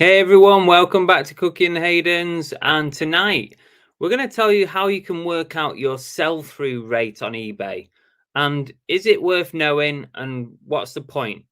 Hey everyone, welcome back to Cooking Hayden's, and tonight we're going to tell you how you can work out your sell-through rate on eBay, and is it worth knowing, and what's the point?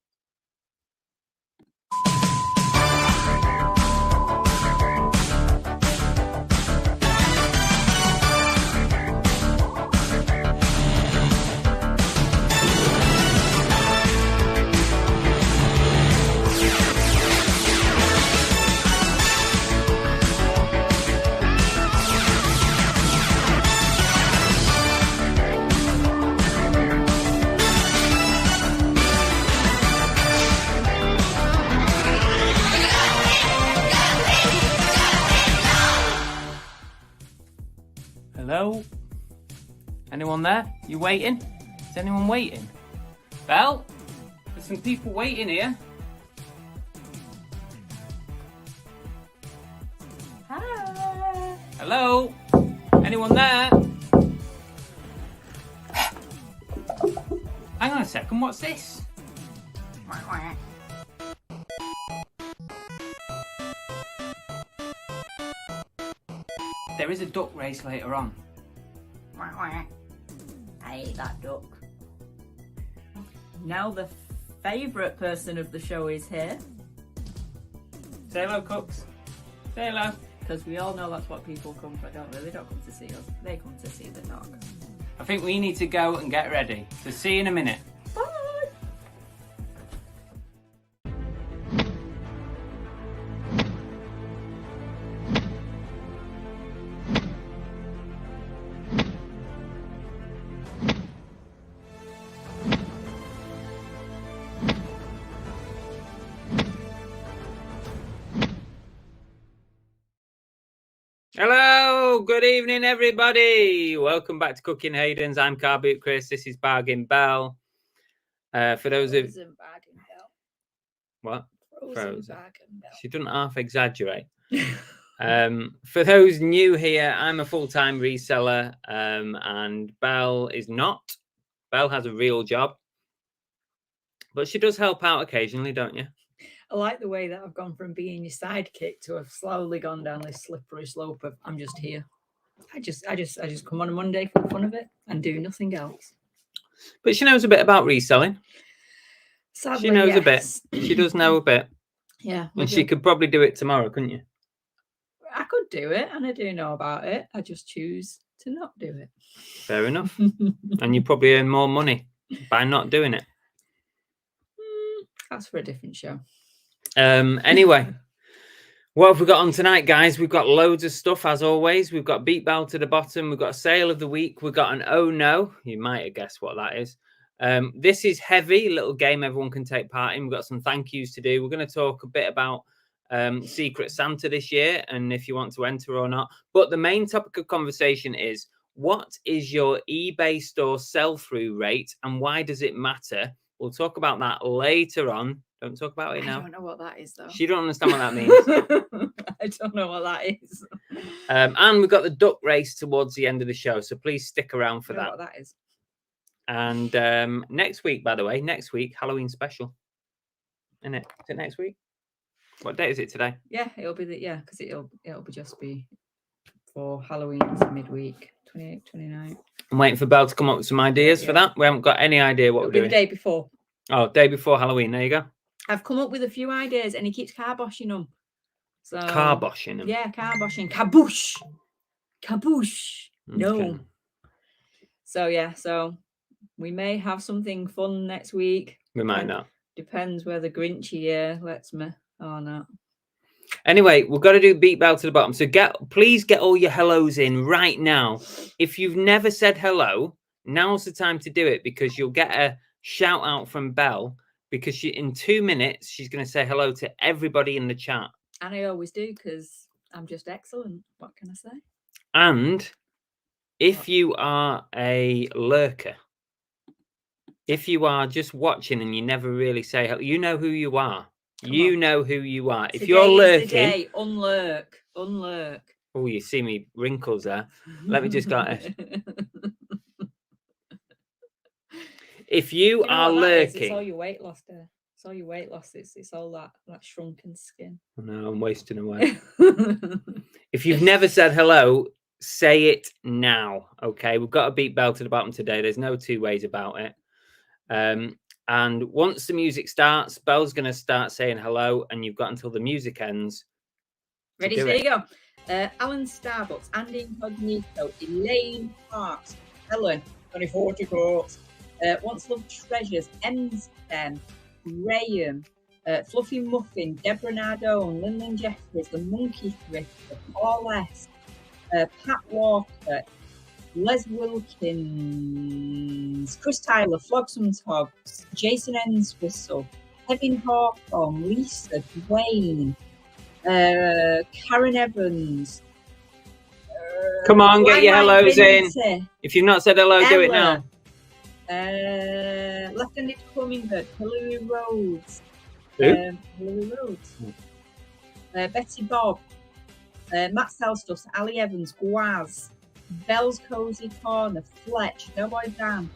Hello? Anyone there? You waiting? Is anyone waiting? Belle? There's some people waiting here. Hi. Hello? Anyone there? Hang on a second, what's this? There is a duck race later on. I hate that duck. Now the favourite person of the show is here. Say hello, cooks. Say hello. Because we all know that's what people come for, don't they? They don't come to see us. They come to see the dog. I think we need to go and get ready. So see you in a minute. Bye! Hello, good evening, everybody. Welcome back to Cooking Hayden's. I'm Car Boot Chris. This is Bargain Belle. For those of Frozen Bargain Belle. what? Frozen Bargain Belle. She doesn't half exaggerate. For those new here, I'm a full-time reseller, and Belle is not. Belle has a real job, but she does help out occasionally, don't you? I like the way that I've gone from being your sidekick to have slowly gone down this slippery slope of I'm just here. I just come on a Monday for the fun of it and do nothing else. But she knows a bit about reselling. Sadly, She knows a yes. bit. She does know a bit. Yeah. And she could probably do it tomorrow, couldn't you? I could do it, and I do know about it. I just choose to not do it. Fair enough. And you probably earn more money by not doing it. That's for a different show. Anyway, what have we got on tonight, guys? We've got loads of stuff, as always. We've got Beat Bell to the bottom. We've got a sale of the week. We've got an oh no. You might have guessed what that is. This is heavy, little game everyone can take part in. We've got some thank yous to do. We're going to talk a bit about Secret Santa this year and if you want to enter or not. But the main topic of conversation is, what is your eBay store sell-through rate and why does it matter? We'll talk about that later on. Don't talk about it now. I don't know what that is, though. She don't understand what that means. I don't know what that is. And we've got the duck race towards the end of the show, so please stick around for that. What that is. And next week, by the way, Halloween special. Isn't it? Is it next week? What date is it today? Yeah, it'll be because it'll be just be for Halloween midweek, 28th, 29th. I'm waiting for Belle to come up with some ideas for that. We haven't got any idea what we're doing. The day before. Oh, day before Halloween. There you go. I've come up with a few ideas, and he keeps carboshing them. So carboshing them. Yeah, carboshing. Kaboosh. Okay. No. So yeah, so we may have something fun next week. We might not. Depends whether Grinchy lets me or not. Anyway, we've got to do Beat Bell to the bottom. So please get all your hellos in right now. If you've never said hello, now's the time to do it because you'll get a shout out from Belle because in 2 minutes, she's going to say hello to everybody in the chat. And I always do because I'm just excellent. What can I say? And if you are a lurker, if you are just watching and you never really say hello, you know who you are. You know who you are. If you're lurking, unlurk. Oh, you see me wrinkles there. Let me just go. If you are lurking, it's all your weight loss there. It's all your weight loss. It's all that shrunken skin. No, I'm wasting away. If you've never said hello, say it now. Okay, we've got a beat bell to the bottom today. There's no two ways about it. And once the music starts, Belle's going to start saying hello, and you've got until the music ends. Ready, steady, go. Alan Starbucks, Andy Incognito, Elaine Parks, Helen, 24 Courts, Once Loved Treasures, Emsden, Graham, Fluffy Muffin, Deborah Nardone, Lyndon Jeffries, The Monkey Thrifter, Paul S, Pat Walker, Les Wilkins, Chris Tyler, Flogsome Togs, Jason Enswhistle, Kevin Hawthorne, Lisa, Dwayne, Karen Evans. Come on, get your hellos in. If you've not said hello, do it now. Left-handed Hummingbird, Hillary Rhodes. Who? Hillary Rhodes. Betty Bob. Matt Selstuffs, Ali Evans, Guaz. Bell's Cozy Corner, Fletch, Doughboy Dan.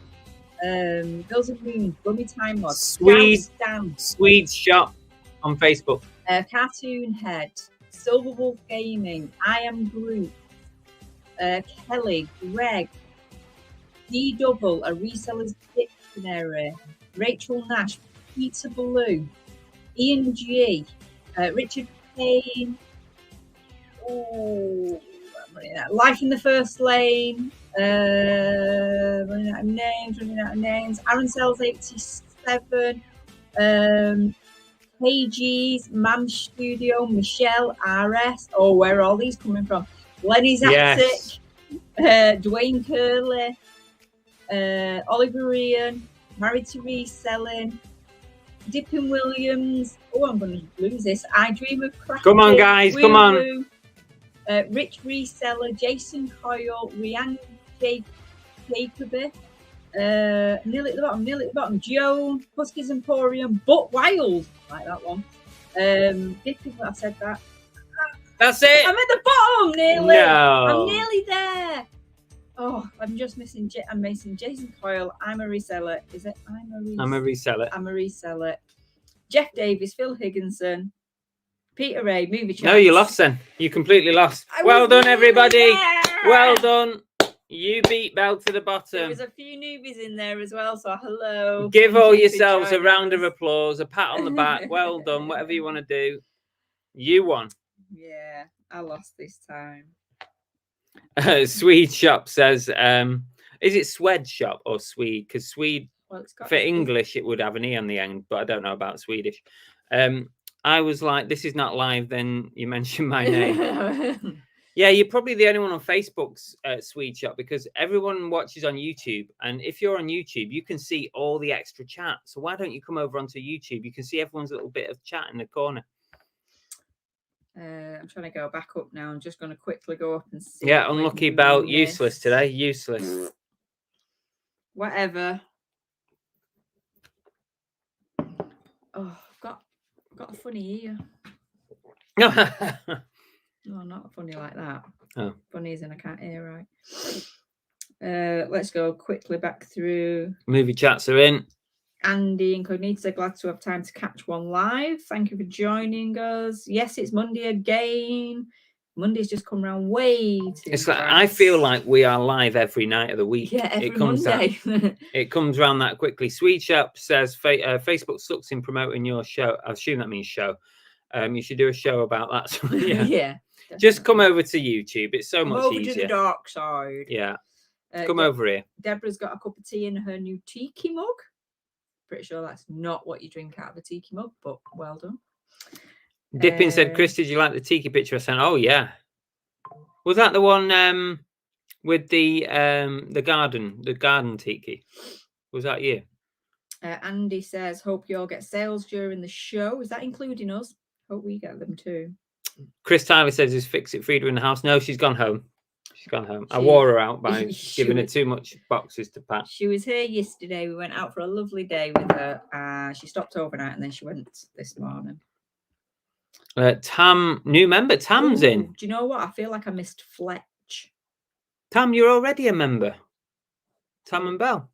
Girls of Moon, Gummy Time Mod. Swede Shop on Facebook. Cartoon Head, Silver Wolf Gaming, I Am Group, Kelly, Greg, D Double, A Reseller's Dictionary, Rachel Nash, Peter Blue, Ian G, Richard Payne, Life in the First Lane, running out of names, Aaron Sells 87, KG's, Mam Studio, Michelle, RS. Oh, where are all these coming from? Lenny Zatic, Dwayne Curley, Oliver Ian, Married to Reselling, Dippin Williams. Oh, I'm going to lose this. I Dream of Crafting. Come on, guys, come on. Rich Reseller, Jason Coyle, Rianne Jacoby, nearly at the bottom, Joe, Huskies Emporium, But Wild, like that one. I've said that. That's it. I'm at the bottom, nearly. No. I'm nearly there. Oh, I'm just missing. I'm missing Jason Coyle. I'm a reseller. Is it? I'm a reseller. Jeff Davis, Phil Higginson, Peter Ray, Movie Chat. No, you lost then. You completely lost. Well done, everybody. Well done. You beat Belle to the bottom. There was a few newbies in there as well, so hello. Give all yourselves a round of applause, a pat on the back. Well done. Whatever you want to do. You won. Yeah, I lost this time. Swede Shop says, is it Swed Shop or Swede? Because Swede, for English, it would have an E on the end, but I don't know about Swedish. I was like, this is not live, then you mentioned my name. Yeah, you're probably the only one on Facebook's Swede Shop, because everyone watches on YouTube. And if you're on YouTube, you can see all the extra chat. So why don't you come over onto YouTube? You can see everyone's little bit of chat in the corner. I'm trying to go back up now. I'm just going to quickly go up and see. Yeah, unlucky Belle. Useless today. Useless. Whatever. Oh, I've got a funny ear. No, not funny like that. Oh. Funny as in I can't hear right. Let's go quickly back through. Movie chats are in. Andy Incognito, glad to have time to catch one live. Thank you for joining us. Yes, it's Monday again. Monday's just come around way too It's like, fast. I feel like we are live every night of the week. Yeah, every Monday. It comes around that quickly. Swede Shop says Facebook sucks in promoting your show. I assume that means show. You should do a show about that. So, yeah. Yeah. Just come over to YouTube. It's so much over easier. to the dark side. Yeah. Come over here. Deborah's got a cup of tea in her new tiki mug. Pretty sure that's not what you drink out of a tiki mug, but well done. Dippin said, Chris, did you like the tiki picture I sent? Oh, yeah. Was that the one with the garden tiki? Was that you? Andy says, hope you all get sales during the show. Is that including us? Hope we get them too. Chris Tyler says, is Fix It Frida in the house? No, she's gone home. She's gone home. I wore her out by giving her too much boxes to pack. She was here yesterday. We went out for a lovely day with her. She stopped overnight and then she went this morning. Tam, new member. Tam's in. Do you know what? I feel like I missed Fletch. Tam, you're already a member. Tam and Belle.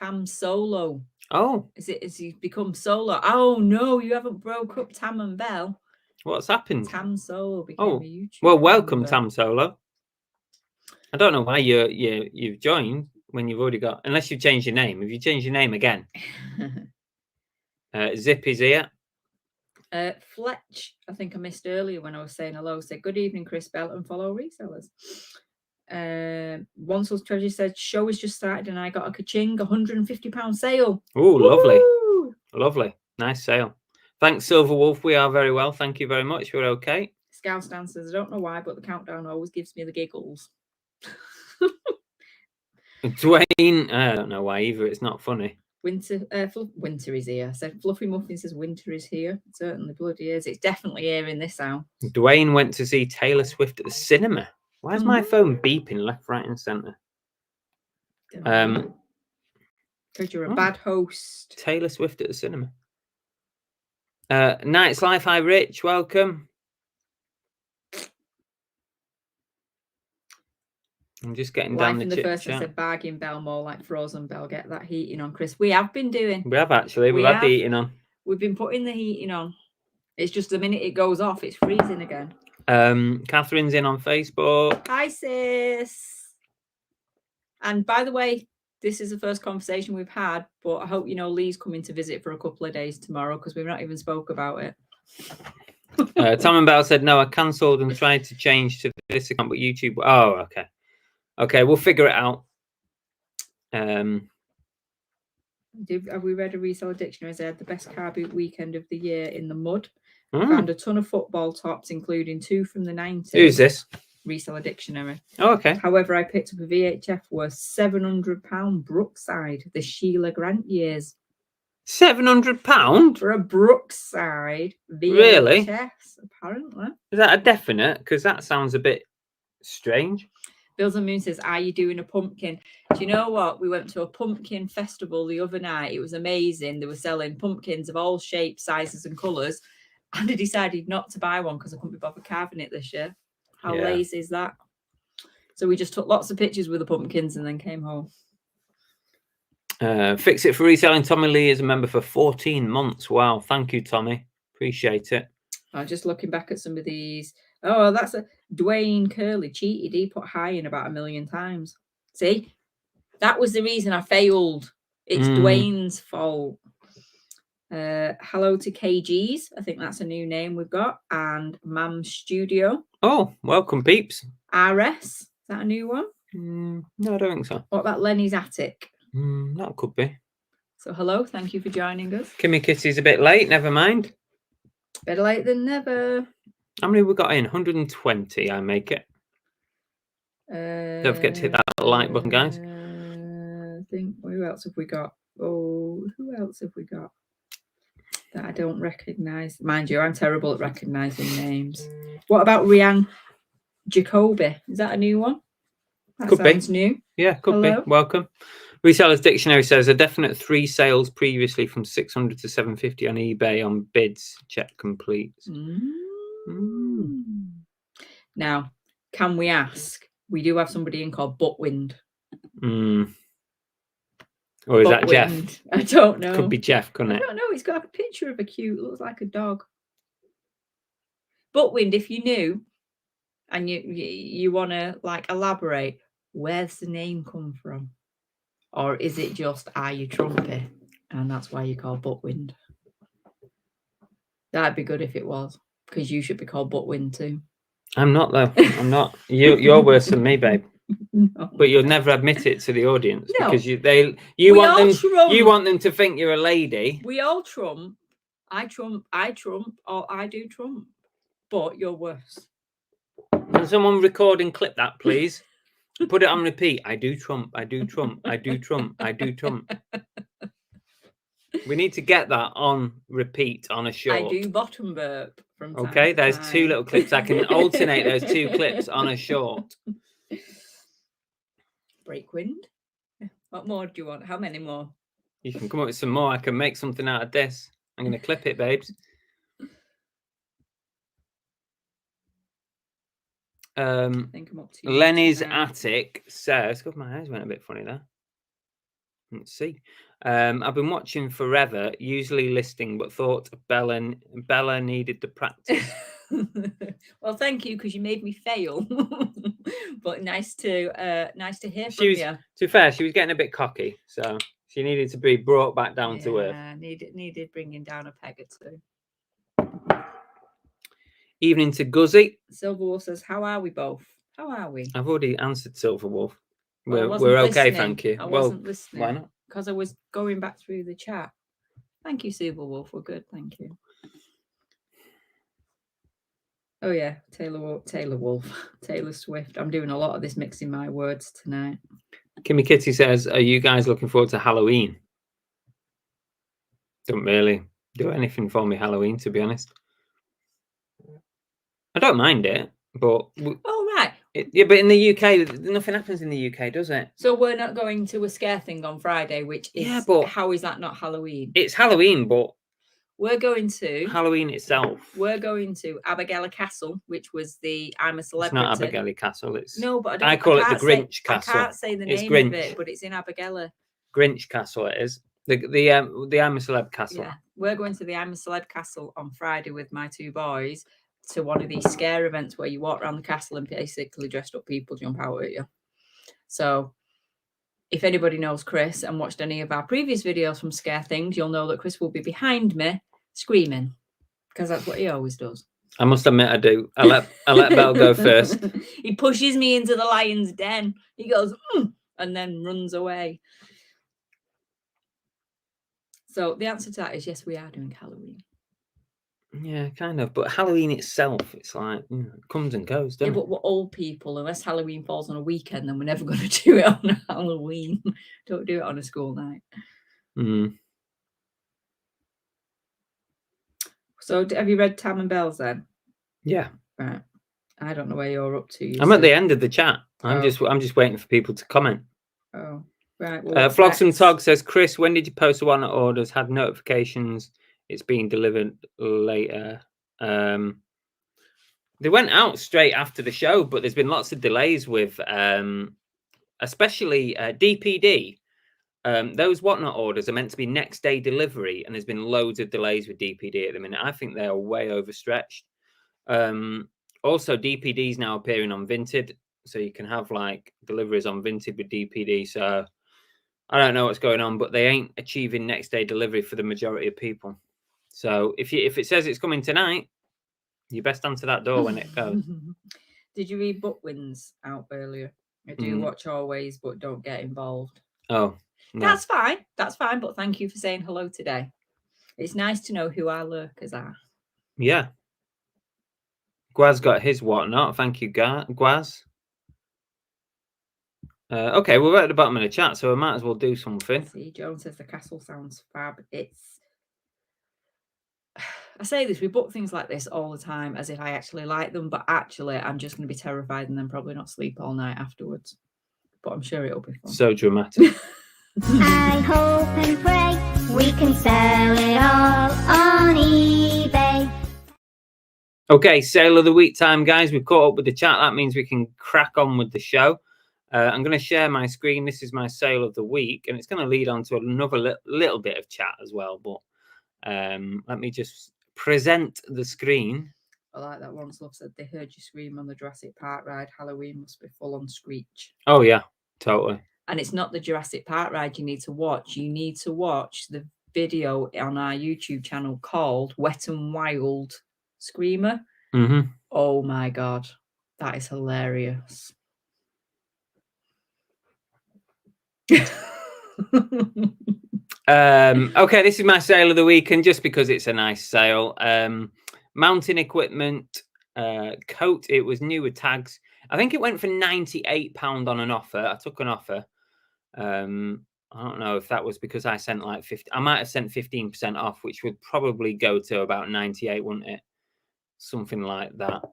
Tam Solo. Oh. Is he become Solo? Oh no, you haven't broke up Tam and Bell. What's happened? Tam Solo became a YouTuber. Well, welcome, Tam Solo. I don't know why you've joined when you've already got, unless you've changed your name. If you change your name again. Zip is here. Fletch, I think I missed earlier when I was saying hello, said good evening, Chris Bell, and follow resellers. Wansel's Treasure said show has just started and I got a ka-ching, £150 sale. Oh, lovely. Lovely. Nice sale. Thanks, Silver Wolf. We are very well. Thank you very much. We're okay. Scouse says, I don't know why, but the countdown always gives me the giggles. Dwayne, I don't know why either. It's not funny. Winter is here. So Fluffy Muffin says winter is here. It certainly bloody is. It's definitely here in this house. Dwayne went to see Taylor Swift at the cinema. Why is my phone beeping left, right, and centre? Because you're a bad host. Taylor Swift at the cinema. Night's Life. Hi, Rich. Welcome. I'm just getting down the chit first. I said bargain Bell, more like frozen Bell. Get that heating on, Chris. We have been doing. We have actually. We've had the heating on. We've been putting the heating on. It's just the minute it goes off, it's freezing again. Catherine's in on Facebook. Hi, sis. And by the way, this is the first conversation we've had, but I hope you know Lee's coming to visit for a couple of days tomorrow because we've not even spoke about it. Tom and Bell said no. I cancelled and tried to change to this account, but YouTube. Oh, okay. Okay, we'll figure it out. Have we read a Reseller Dictionary? I had the best car boot weekend of the year in the mud. Found a ton of football tops, including 2 from the 90s. Who's this? Reseller Dictionary. Oh, okay. However, I picked up a VHF worth £700 Brookside, the Sheila Grant years. £700 for a Brookside VHS? Really? Apparently. Is that a definite? Because that sounds a bit strange. Bills and Moon says, are you doing a pumpkin? Do you know what? We went to a pumpkin festival the other night. It was amazing. They were selling pumpkins of all shapes, sizes and colours. And I decided not to buy one because I couldn't be bothered carving it this year. How lazy is that? So we just took lots of pictures with the pumpkins and then came home. Fix It for Reselling. Tommy Lee is a member for 14 months. Wow. Thank you, Tommy. Appreciate it. I'm just looking back at some of these. Oh, that's a Dwayne Curley cheated. He put high in about 1 million times. See, that was the reason I failed. It's Dwayne's fault. Hello to KGs. I think that's a new name we've got. And Mam Studio. Oh, welcome, peeps. RS. Is that a new one? No, I don't think so. What about Lenny's Attic? That could be. So hello. Thank you for joining us. Kimmy Kitty's a bit late. Never mind. Better late than never. How many we got in? 120, I make it. Don't forget to hit that like button, guys. I think, who else have we got? Oh, who else have we got that I don't recognise? Mind you, I'm terrible at recognising names. What about Rianne Jacoby? Is that a new one? That could sounds be. New. Yeah, could be. Welcome. Reseller's Dictionary says a definite 3 sales previously from 600 to 750 on eBay on bids. Check complete. Now, can we ask? We do have somebody in called Buttwind. Or is that Jeff? I don't know. Could be Jeff, couldn't it? I don't know. He's got a picture of a cute, looks like a dog. Buttwind, if you knew and you want to like elaborate, where's the name come from? Or is it just, are you Trumpy? And that's why you call Buttwind. That'd be good if it was, because you should be called Buttwind too. I'm not, though. I'm not. You're worse than me, babe. No. But you'll never admit it to the audience because you want them to think you're a lady. We all trump. I trump, or I do trump. But you're worse. Can someone record and clip that, please? Put it on repeat. I do trump. I do trump. I do trump. I do trump. We need to get that on repeat on a short. I do bottom burp from time Okay, to there's time. 2 little clips. I can alternate those 2 clips on a short. Breakwind. What more do you want? How many more? You can come up with some more. I can make something out of this. I'm going to clip it, babes. I think I'm up to Lenny's Attic says, God, my eyes went a bit funny there. Let's see. I've been watching forever, usually listing, but thought Bella needed the practice. Well, thank you, because you made me fail. But nice to hear from you. To be fair, she was getting a bit cocky, so she needed to be brought back down to earth. Needed bringing down a peg or two. Evening to Guzzy. Silverwolf says, "How are we both? How are we?" I've already answered Silverwolf. Well, we're okay, thank you. I wasn't listening. Why not? Because I was going back through the chat. Thank you, Silverwolf. We're good, thank you. Oh yeah, Taylor Swift. I'm doing a lot of this mixing my words tonight. Kimmy Kitty says, "Are you guys looking forward to Halloween?" Don't really do anything for me Halloween, to be honest. I don't mind it, but right. Yeah, but in the UK, nothing happens in the UK, does it? So we're not going to a scare thing on Friday, which is but how is that not Halloween? It's Halloween, but we're going to Halloween itself. We're going to Abigail Castle, which was the I'm a Celebrity. It's not Abigail Castle. It's no, but I call it the Grinch Castle. I can't say the name of it, but it's in Abigail. Grinch Castle. It is the I'm a Celeb Castle. Yeah, we're going to the I'm a Celeb Castle on Friday with my two boys to one of these scare events where you walk around the castle and basically dressed up people jump out at you. So if anybody knows Chris and watched any of our previous videos from Scare Things, you'll know that Chris will be behind me screaming, because that's what he always does. I must admit, I do. I let Belle go first. He pushes me into the lion's den. He goes, and then runs away. So the answer to that is yes, we are doing Halloween. Yeah, kind of. But Halloween itself, it's like, it comes and goes, doesn't it? But we're old people. Unless Halloween falls on a weekend, then we're never going to do it on Halloween. Don't do it on a school night. Mm. So have you read Tam and Bells then? Yeah. Right. I don't know where you're up to. I'm at the end of the chat. I'm just waiting for people to comment. Oh, right. Well, Flogsome Tog says, "Chris, when did you post the one that orders had notifications it's being delivered later?" They went out straight after the show, but there's been lots of delays with especially DPD. Those whatnot orders are meant to be next day delivery, and there's been loads of delays with DPD at the minute. I think they are way overstretched. Also, DPD is now appearing on Vinted, so you can have like deliveries on Vinted with DPD. So I don't know what's going on, but they ain't achieving next day delivery for the majority of people. So if it says it's coming tonight, you best answer that door when it goes. Did you read Bookwin's out earlier? I do watch always, but don't get involved. Oh, no. That's fine. That's fine. But thank you for saying hello today. It's nice to know who our lurkers are. Yeah. Gwaz got his whatnot. Thank you, Gwaz. Okay, we're at the bottom of the chat, so we might as well do something. See, Joan says the castle sounds fab. I say this, we book things like this all the time as if I actually like them, but actually I'm just going to be terrified and then probably not sleep all night afterwards. But I'm sure it'll be fun. So dramatic. I hope and pray we can sell it all on eBay. Okay, sale of the week time, guys. We've caught up with the chat. That means we can crack on with the show. I'm going to share my screen. This is my sale of the week, and it's going to lead on to another little bit of chat as well. But let me just present the screen. I like that one. Love said they heard you scream on the Jurassic Park ride. Halloween must be full on screech. Oh, yeah, totally. And it's not the Jurassic Park ride you need to watch. You need to watch the video on our YouTube channel called Wet and Wild Screamer. Mm-hmm. Oh, my God. That is hilarious. Okay, this is my sale of the week, and just because it's a nice sale, mountain equipment coat. It was new with tags. I think it went for £98 on an offer. I took an offer. I don't know if that was because I sent like 50. I might have sent 15% off, which would probably go to about 98, wouldn't it? Something like that.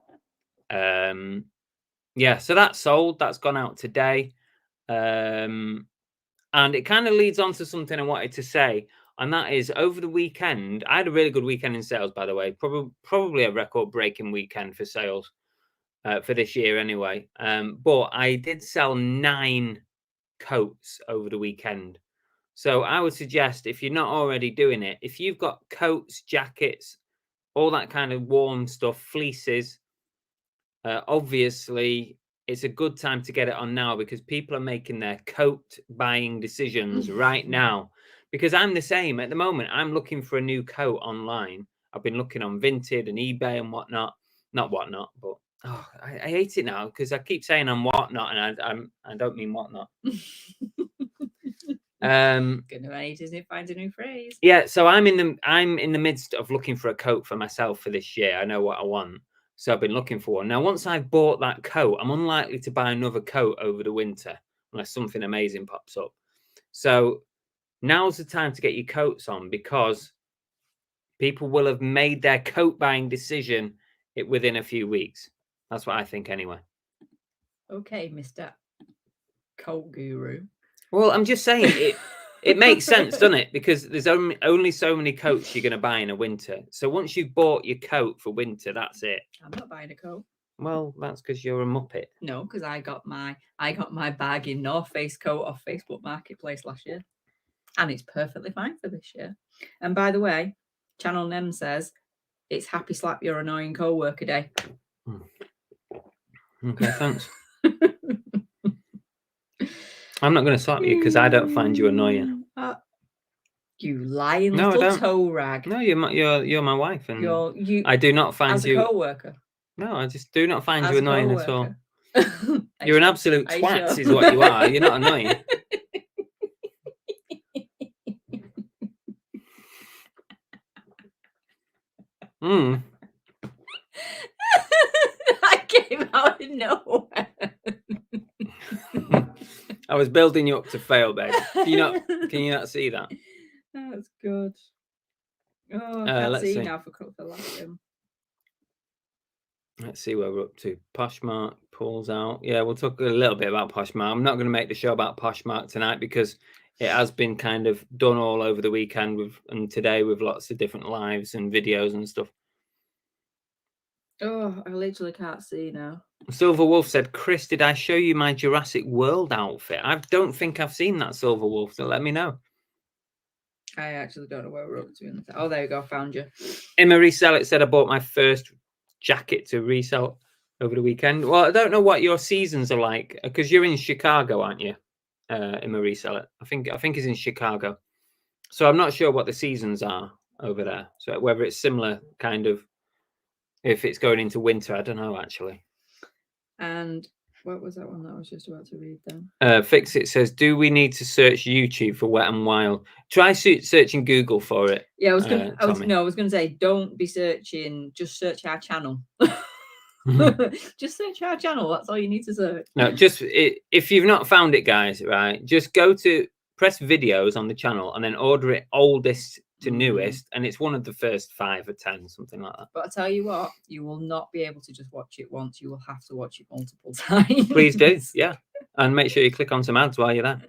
Yeah, so that's sold. That's gone out today. And it kind of leads on to something I wanted to say, and that is over the weekend. I had a really good weekend in sales, by the way. Probably a record-breaking weekend for sales for this year anyway. But I did sell 9 coats over the weekend. So I would suggest, if you're not already doing it, if you've got coats, jackets, all that kind of warm stuff, fleeces, obviously it's a good time to get it on now, because people are making their coat buying decisions right now. Because I'm the same at the moment. I'm looking for a new coat online. I've been looking on Vinted and eBay and whatnot. Not whatnot, but I hate it now because I keep saying I'm whatnot, and I don't mean whatnot. Good night, isn't it? Find a new phrase. Yeah, so I'm in the midst of looking for a coat for myself for this year. I know what I want, so I've been looking for one. Now, once I've bought that coat, I'm unlikely to buy another coat over the winter unless something amazing pops up. So now's the time to get your coats on, because people will have made their coat buying decision within a few weeks. That's what I think anyway. Okay, Mr. Coat Guru. Well, I'm just saying it makes sense, doesn't it? Because there's only so many coats you're going to buy in a winter. So once you've bought your coat for winter, that's it. I'm not buying a coat. Well, that's because you're a muppet. No, because I got my bag in North Face coat off Facebook Marketplace last year, and it's perfectly fine for this year. And by the way, Channel Nem says it's Happy Slap Your Annoying Co-worker Day. Okay, thanks. I'm not going to slap you because I don't find you annoying. You lying little toe rag. No, you're my wife, and you. I do not find as you a co-worker. No, I just do not find you annoying at all. You're an absolute twat, is what you are. You're not annoying. I came out of nowhere. I was building you up to fail, babe. Can you not see that? That's good. Oh, I can't see now for last time. Let's see where we're up to. Poshmark pulls out. Yeah, we'll talk a little bit about Poshmark. I'm not going to make the show about Poshmark tonight because it has been kind of done all over the weekend and today with lots of different lives and videos and stuff. Oh, I literally can't see now. Silver Wolf said, Chris, did I show you my Jurassic World outfit? I don't think I've seen that, Silver Wolf, so let me know. I actually don't know where we're up to. Oh, there you go, found you. Emma Reseller said, I bought my first jacket to resell over the weekend. Well, I don't know what your seasons are like, because you're in Chicago, aren't you? Emma Reseller. I think it's in Chicago. So I'm not sure what the seasons are over there. So whether it's similar kind of, if it's going into winter, I don't know, actually. And what was that one that I was just about to read then? Fix It says, do we need to search YouTube for Wet and Wild? Try searching Google for it. Yeah, I was going to say, don't be searching, just search our channel. Just search our channel. That's all you need to search. No, if you've not found it, guys, right, just press videos on the channel and then order it oldest to newest, and it's one of the first 5 or 10, something like that. But I tell you what, you will not be able to just watch it once. You will have to watch it multiple times. Please do, yeah. And make sure you click on some ads while you're there.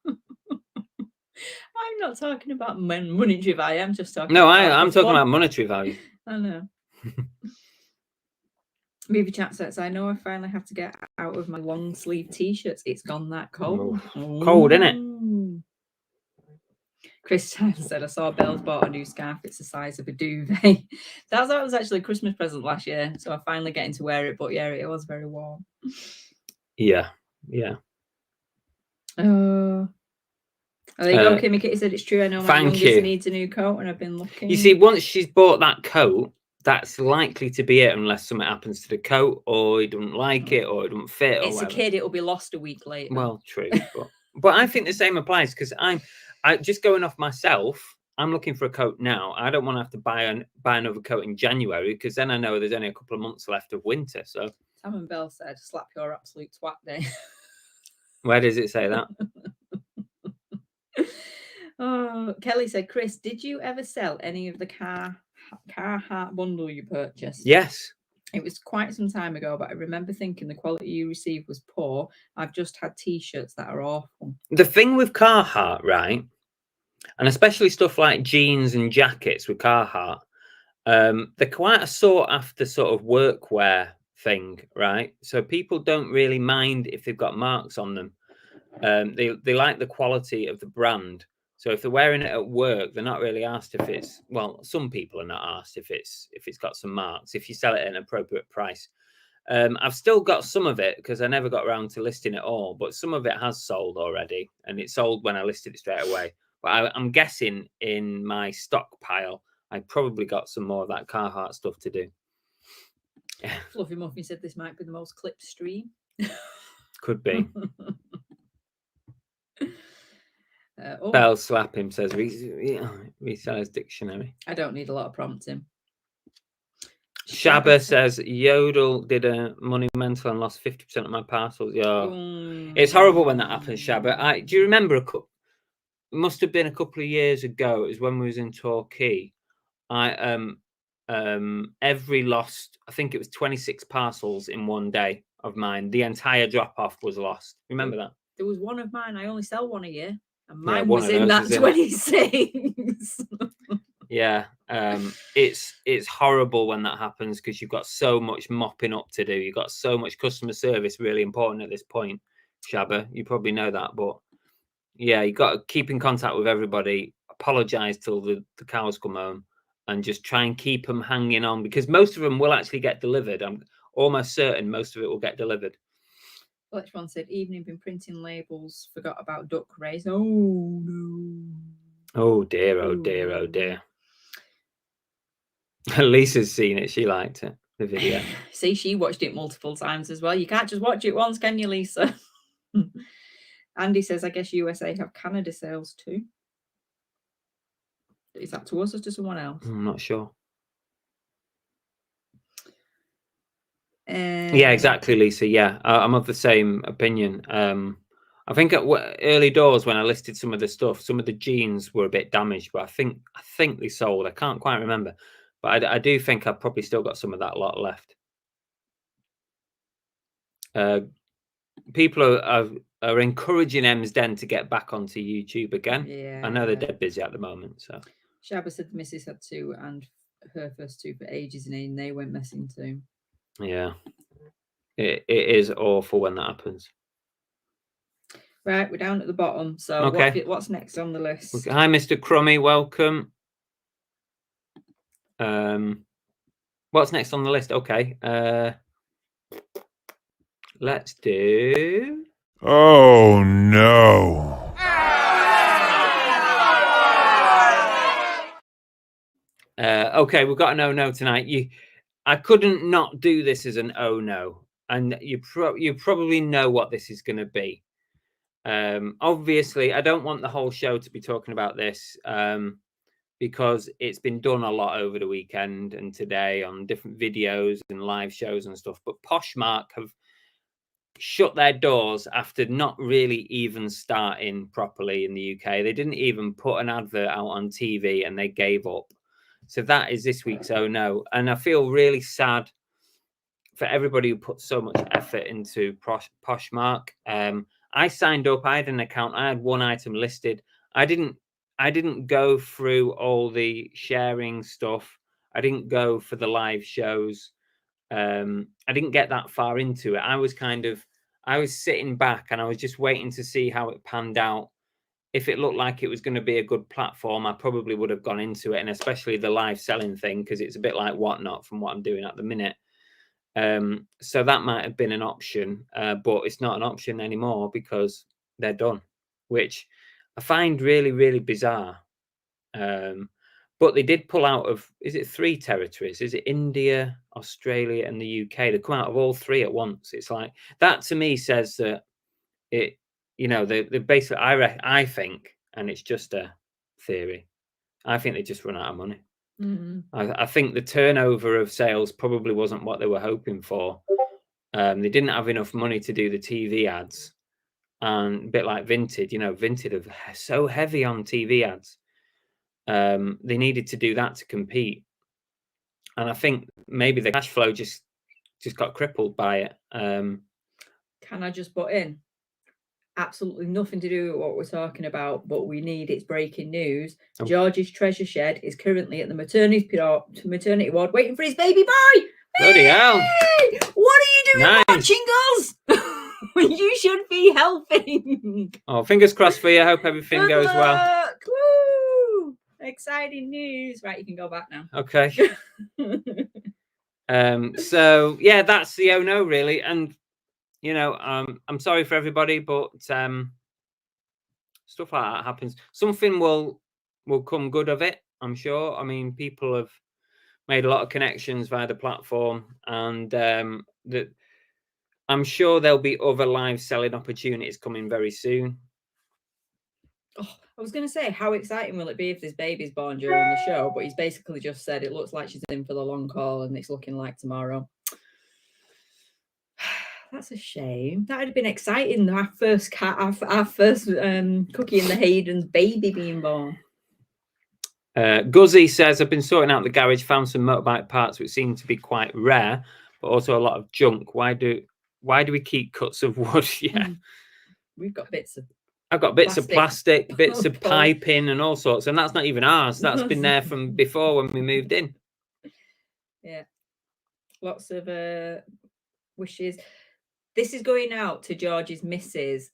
I'm not talking about monetary value. I'm just talking. No, I'm talking about monetary value. I know. Movie chat says, I know I finally have to get out of my long sleeve t-shirts. It's gone that cold. Cold, isn't it? Chris said, I saw Belle's bought a new scarf. It's the size of a duvet. That was actually a Christmas present last year. So I'm finally getting to wear it. But yeah, it was very warm. Yeah. Oh. There you go, Kimmy Kitty said it's true. I know my youngest needs a new coat and I've been looking. You see, once she's bought that coat, that's likely to be it unless something happens to the coat or he doesn't like it or it doesn't fit. It's a kid, it'll be lost a week later. Well, true. But I think the same applies because I just going off myself, I'm looking for a coat now. I don't want to have to buy another coat in January because then I know there's only a couple of months left of winter. So Sam and Belle said, slap your absolute twat day. Where does it say that? Oh, Kelly said, Chris, did you ever sell any of the Carhartt bundle you purchased? Yes. It was quite some time ago, but I remember thinking the quality you received was poor. I've just had t-shirts that are awful. The thing with Carhartt, right, and especially stuff like jeans and jackets with Carhartt, they're quite a sought after sort of workwear thing, right? So people don't really mind if they've got marks on them. They like the quality of the brand. So if they're wearing it at work, they're not really asked if it's, well, some people are not asked if it's got some marks, if you sell it at an appropriate price. I've still got some of it because I never got around to listing it all, but some of it has sold already, and it sold when I listed it straight away. But I'm guessing in my stockpile, I probably got some more of that Carhartt stuff to do. Fluffy Muffin said this might be the most clipped stream. Could be. Oh. Bell slap him, says Reseller's Dictionary. I don't need a lot of prompting. Shabba says Yodel did a monumental and lost 50% of my parcels. Yeah, it's horrible when that happens, Shabba. Do you remember it must have been a couple of years ago. It was when we was in Torquay. Every lost, I think it was 26 parcels in one day of mine. The entire drop off was lost. Remember that? There was one of mine. I only sell one a year, and mine was in that 26. Yeah, it's horrible when that happens because you've got so much mopping up to do. You've got so much customer service, really important at this point, Shabba. You probably know that, but yeah, you got to keep in contact with everybody. Apologize till the cows come home, and just try and keep them hanging on because most of them will actually get delivered. I'm almost certain most of it will get delivered. Which one said, evening been printing labels, forgot about duck race. Oh no. Oh dear, oh dear, oh dear. Lisa's seen it. She liked it, the video. See, she watched it multiple times as well. You can't just watch it once, can you, Lisa? Andy says, I guess USA have Canada sales too. Is that to us or to someone else? I'm not sure. Yeah, exactly, Lisa. Yeah, I'm of the same opinion. I think at early doors when I listed some of the stuff, some of the jeans were a bit damaged, but I think they sold. I can't quite remember, but I do think I've probably still got some of that lot left. People are encouraging Em's Den to get back onto YouTube again. Yeah, I know they're dead busy at the moment. So Shabba said the missus had two, and her first two for ages, and they went missing too. Yeah, it is awful when that happens. Right, we're down at the bottom. So okay. What's next on the list? Okay. Hi, Mr. Crummy. Welcome. What's next on the list? Okay. Let's do. Oh no. Okay, we've got an oh no tonight. I couldn't not do this as an oh no, and you probably know what this is going to be. Obviously, I don't want the whole show to be talking about this because it's been done a lot over the weekend and today on different videos and live shows and stuff. But Poshmark have shut their doors after not really even starting properly in the UK. They didn't even put an advert out on TV and they gave up. So that is this week's oh no. And I feel really sad for everybody who put so much effort into Poshmark. I signed up, I had an account, I had one item listed. I didn't go through all the sharing stuff. I didn't go for the live shows. I didn't get that far into it. I was sitting back and I was just waiting to see how it panned out. If it looked like it was going to be a good platform, I probably would have gone into it, and especially the live selling thing, because it's a bit like Whatnot from what I'm doing at the minute. So that might have been an option, but it's not an option anymore because they're done, which I find really, really bizarre. But they did pull out of, is it 3 territories? Is it India, Australia, and the UK? They come out of all 3 at once. It's like, that to me says that it, they basically, I think, and it's just a theory, I think they just run out of money. Mm-hmm. I think the turnover of sales probably wasn't what they were hoping for. They didn't have enough money to do the TV ads, and a bit like Vinted, Vinted are so heavy on TV ads. They needed to do that to compete, and I think maybe the cash flow just got crippled by it. Can I just butt in? Absolutely nothing to do with what we're talking about, but it's breaking news. Oh. George's treasure shed is currently at the maternity ward waiting for his baby boy. Bloody hell. What are you doing watching us? You should be helping. Oh, fingers crossed for you. Hope everything Good goes well. luck. Woo! Exciting news. Right, you can go back now. Okay. So yeah, that's the oh no really. And you know, I'm sorry for everybody, but stuff like that happens. Something will come good of it, I'm sure. I mean, people have made a lot of connections via the platform, and that I'm sure there'll be other live selling opportunities coming very soon. Oh, I was going to say, how exciting will it be if this baby's born during the show? But he's basically just said it looks like she's in for the long haul, and it's looking like tomorrow. That's a shame. That would have been exciting. Our first our first Cookie and the Hayden's baby being born. Guzzy says, I've been sorting out the garage, found some motorbike parts which seem to be quite rare, but also a lot of junk. Why do we keep cuts of wood? Yeah. We've got bits of I've got bits of plastic, bits of piping and all sorts, and that's not even ours. That's been there from before when we moved in. Yeah. Lots of wishes. This is going out to George's missus.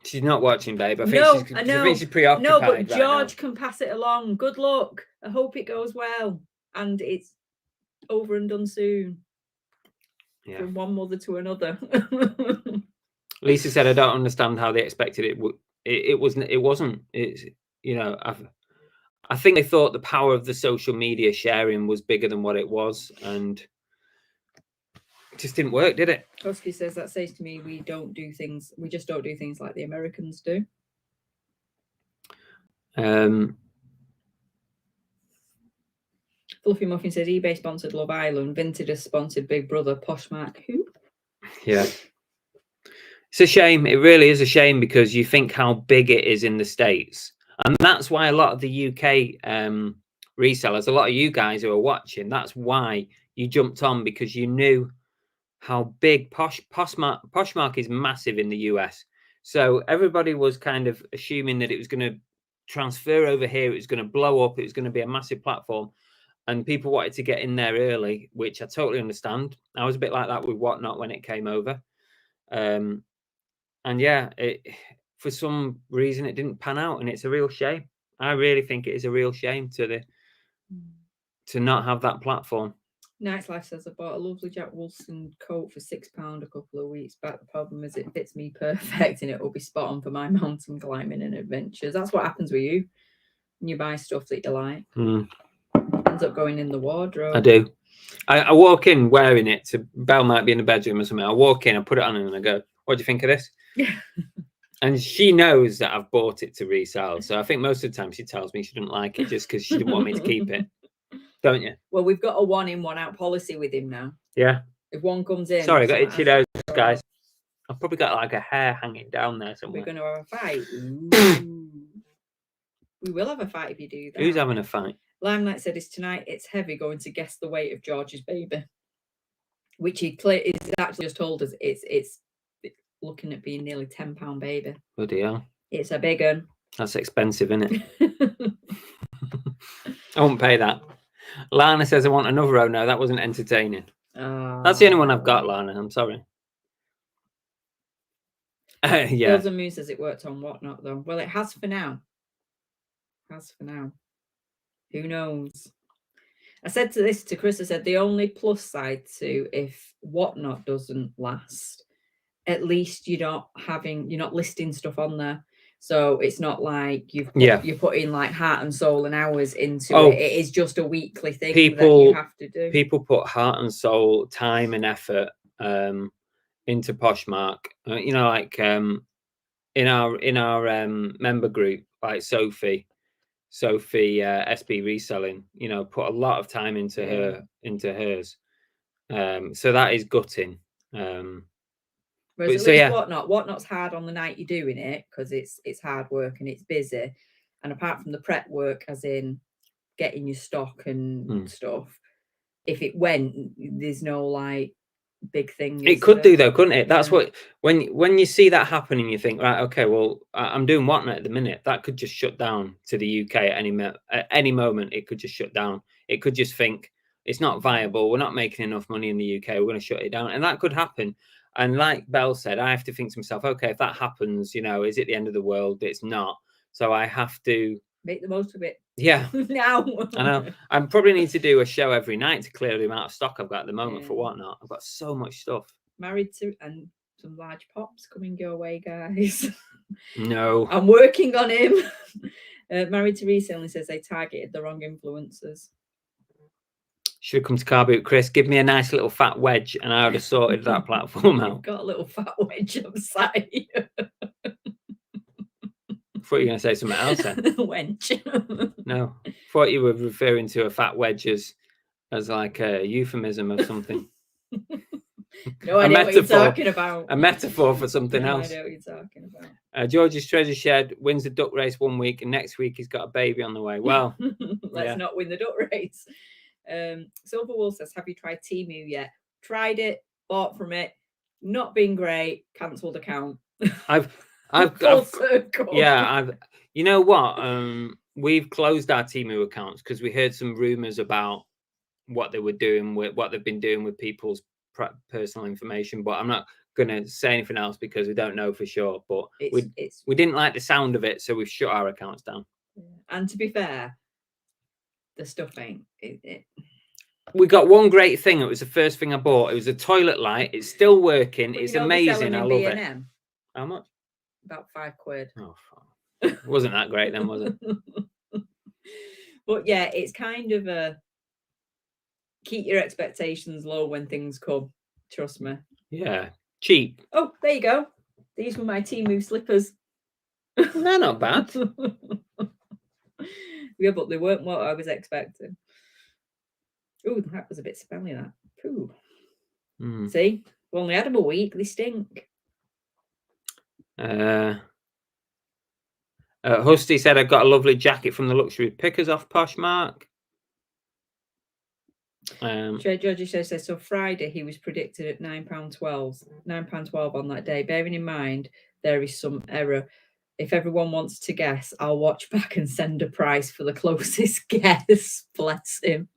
She's not watching, babe. I think she's preoccupied. No, but George can pass it along. Good luck. I hope it goes well. And it's over and done soon. Yeah. From one mother to another. Lisa said, I don't understand how they expected it. It wasn't. It's, you know, I think they thought the power of the social media sharing was bigger than what it was. And it just didn't work, did it? Koski says, that says to me, we just don't do things like the Americans do. Fluffy Muffin says, eBay sponsored Love Island. Vinted has sponsored Big Brother. Poshmark, who? Yeah. It's a shame. It really is a shame, because you think how big it is in the States. And that's why a lot of the UK resellers, a lot of you guys who are watching, that's why you jumped on, because you knew how big Poshmark is massive in the US. So everybody was kind of assuming that it was going to transfer over here. It was going to blow up. It was going to be a massive platform. And people wanted to get in there early, which I totally understand. I was a bit like that with Whatnot when it came over. And yeah, for some reason it didn't pan out, and it's a real shame. I really think it is a real shame to not have that platform. Nice Life says, I bought a lovely Jack Wilson coat for £6 a couple of weeks back. The problem is it fits me perfect, and it will be spot on for my mountain climbing and adventures. That's what happens with you when you buy stuff that you like. Ends up going in the wardrobe. I do. I walk in wearing it. Belle might be in the bedroom or something. I walk in, I put it on, and I go, what do you think of this? And she knows that I've bought it to resell. So I think most of the time she tells me she didn't like it just because she didn't want me to keep it. Don't you? Well, we've got a 1 in, 1 out policy with him now. Yeah. If one comes in. Sorry, I got itchy nose, guys. I've probably got like a hair hanging down there somewhere. We're going to have a fight. Ooh. We will have a fight if you do that. Who's having a fight? Limelight said, "Is tonight it's heavy going to guess the weight of George's baby," which he is actually just told us it's looking at being nearly £10 baby. Bloody hell. It's a big one. That's expensive, isn't it? I won't pay that. Lana says, I want another. Oh no, that wasn't entertaining. That's the only one I've got, Lana. I'm sorry. Yeah. Hills and Moon says it worked on Whatnot though. Well, it has for now. Who knows? I said to Chris, I said the only plus side to if Whatnot doesn't last, at least you're not listing stuff on there. So it's not like you're putting like heart and soul and hours into it. It is just a weekly thing that you have to do. People put heart and soul, time and effort into Poshmark. You know, like in our member group, like Sophie SB Reselling, you know, put a lot of time into hers. So that is gutting. Whereas at least Whatnot's hard on the night you're doing it, because it's hard work and it's busy. And apart from the prep work, as in getting your stock and stuff, if it went, there's no like big thing. It could do though, couldn't it? That's what when you see that happening, you think, right, okay, well, I'm doing Whatnot at the minute. That could just shut down to the UK at any moment. It could just shut down. It could just think it's not viable. We're not making enough money in the UK. We're going to shut it down, and that could happen. And like Belle said, I have to think to myself, okay, if that happens, you know, is it the end of the world? It's not. So I have to make the most of it. Yeah. Now. I know. I probably need to do a show every night to clear the amount of stock I've got at the moment for Whatnot. I've got so much stuff. Married to and some large pops coming your way, guys. No. I'm working on him. Married to Reselling says they targeted the wrong influencers. Should have come to Car Boot, Chris. Give me a nice little fat wedge and I would have sorted that platform out. You've got a little fat wedge upside. I thought you were going to say something else then. Wench. No. I thought you were referring to a fat wedge as like a euphemism of something. No, I know what you're talking about. A metaphor for something else. I know what you're talking about. George's Treasure Shed wins the duck race 1 week and next week he's got a baby on the way. Well, let's not win the duck race. Silver Wool says, have you tried Temu yet? Tried it, bought from it, not been great, cancelled account. I've you know what? We've closed our Temu accounts because we heard some rumors about what they were doing with what they've been doing with people's personal information, but I'm not going to say anything else because we don't know for sure. But we didn't like the sound of it, so we've shut our accounts down. And to be fair, the stuff ain't it. We got one great thing. It was the first thing I bought. It was a toilet light. It's still working. It's amazing. I love it. How much? About £5. Oh, it wasn't that great then, was it? But yeah, it's kind of a keep your expectations low when things come. Trust me. Yeah, cheap. Oh, there you go. These were my Temu slippers. They're not bad. Yeah, but they weren't what I was expecting. Oh, that was a bit smelly, that. Ooh. See? We only had them a week. They stink. Husty said, I've got a lovely jacket from the luxury pickers off Poshmark. Georgie says, so Friday he was predicted at £9.12 on that day. Bearing in mind, there is some error. If everyone wants to guess, I'll watch back and send a price for the closest guess. Bless him.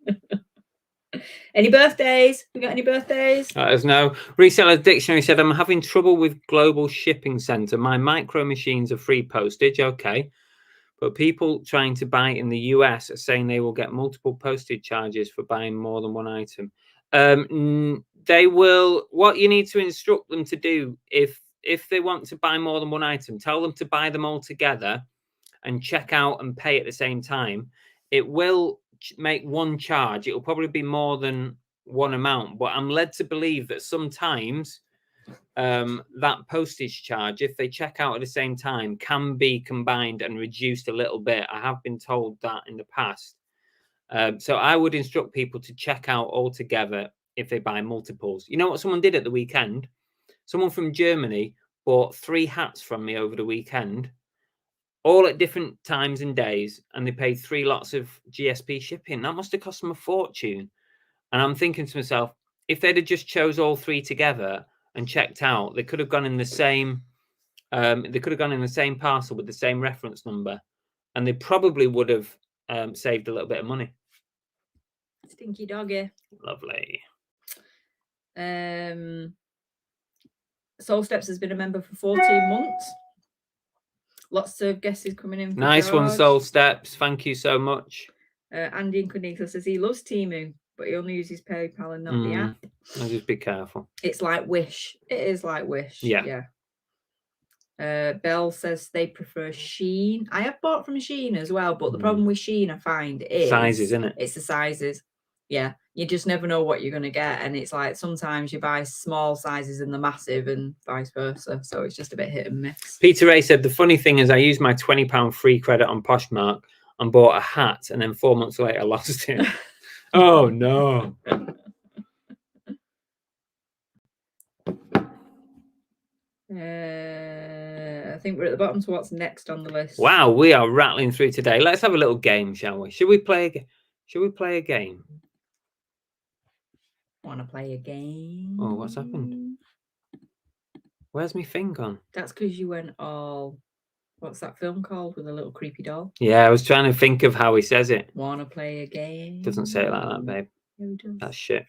Any birthdays? We got any birthdays? There's no. Reseller Dictionary said, I'm having trouble with Global Shipping Center. My micro machines are free postage. Okay. But people trying to buy in the US are saying they will get multiple postage charges for buying more than one item. They will. What you need to instruct them to do, if they want to buy more than one item, tell them to buy them all together and check out and pay at the same time. It will make one charge. It will probably be more than one amount, but I'm led to believe that sometimes that postage charge, if they check out at the same time, can be combined and reduced a little bit. I have been told that in the past. So I would instruct people to check out all together if they buy multiples. You know what someone did at the weekend? Someone from Germany bought 3 hats from me over the weekend, all at different times and days, and they paid 3 lots of GSP shipping. That must have cost them a fortune. And I'm thinking to myself, if they'd have just chose all 3 together and checked out, they could have gone in the same. They could have gone in the same parcel with the same reference number, and they probably would have saved a little bit of money. Stinky doggy. Lovely. Soul Steps has been a member for 14 months. Lots of guesses coming in. Nice George. one, Soul Steps. Thank you so much. Andy in Cornelius says he loves Temu, but he only uses PayPal and not the app. I'll just be careful. It's like Wish. It is like Wish. Yeah. Belle says they prefer Shein. I have bought from Shein as well, but the problem with Shein I find is sizes, isn't it? It's the sizes. Yeah, you just never know what you're going to get, and it's like sometimes you buy small sizes and the massive, and vice versa. So it's just a bit hit and miss. Peter Ray said the funny thing is I used my £20 free credit on Poshmark and bought a hat, and then 4 months later lost it. Oh no. I think we're at the bottom. So what's next on the list? Wow, we are rattling through today. Let's have a little game, shall we? Should we play a game? Want to play a game? Oh, what's happened? Where's my thing gone? That's because you went all. What's that film called with a little creepy doll? Yeah, I was trying to think of how he says it. Want to play a game? Doesn't say it like that, babe. Yeah, he does. That's shit.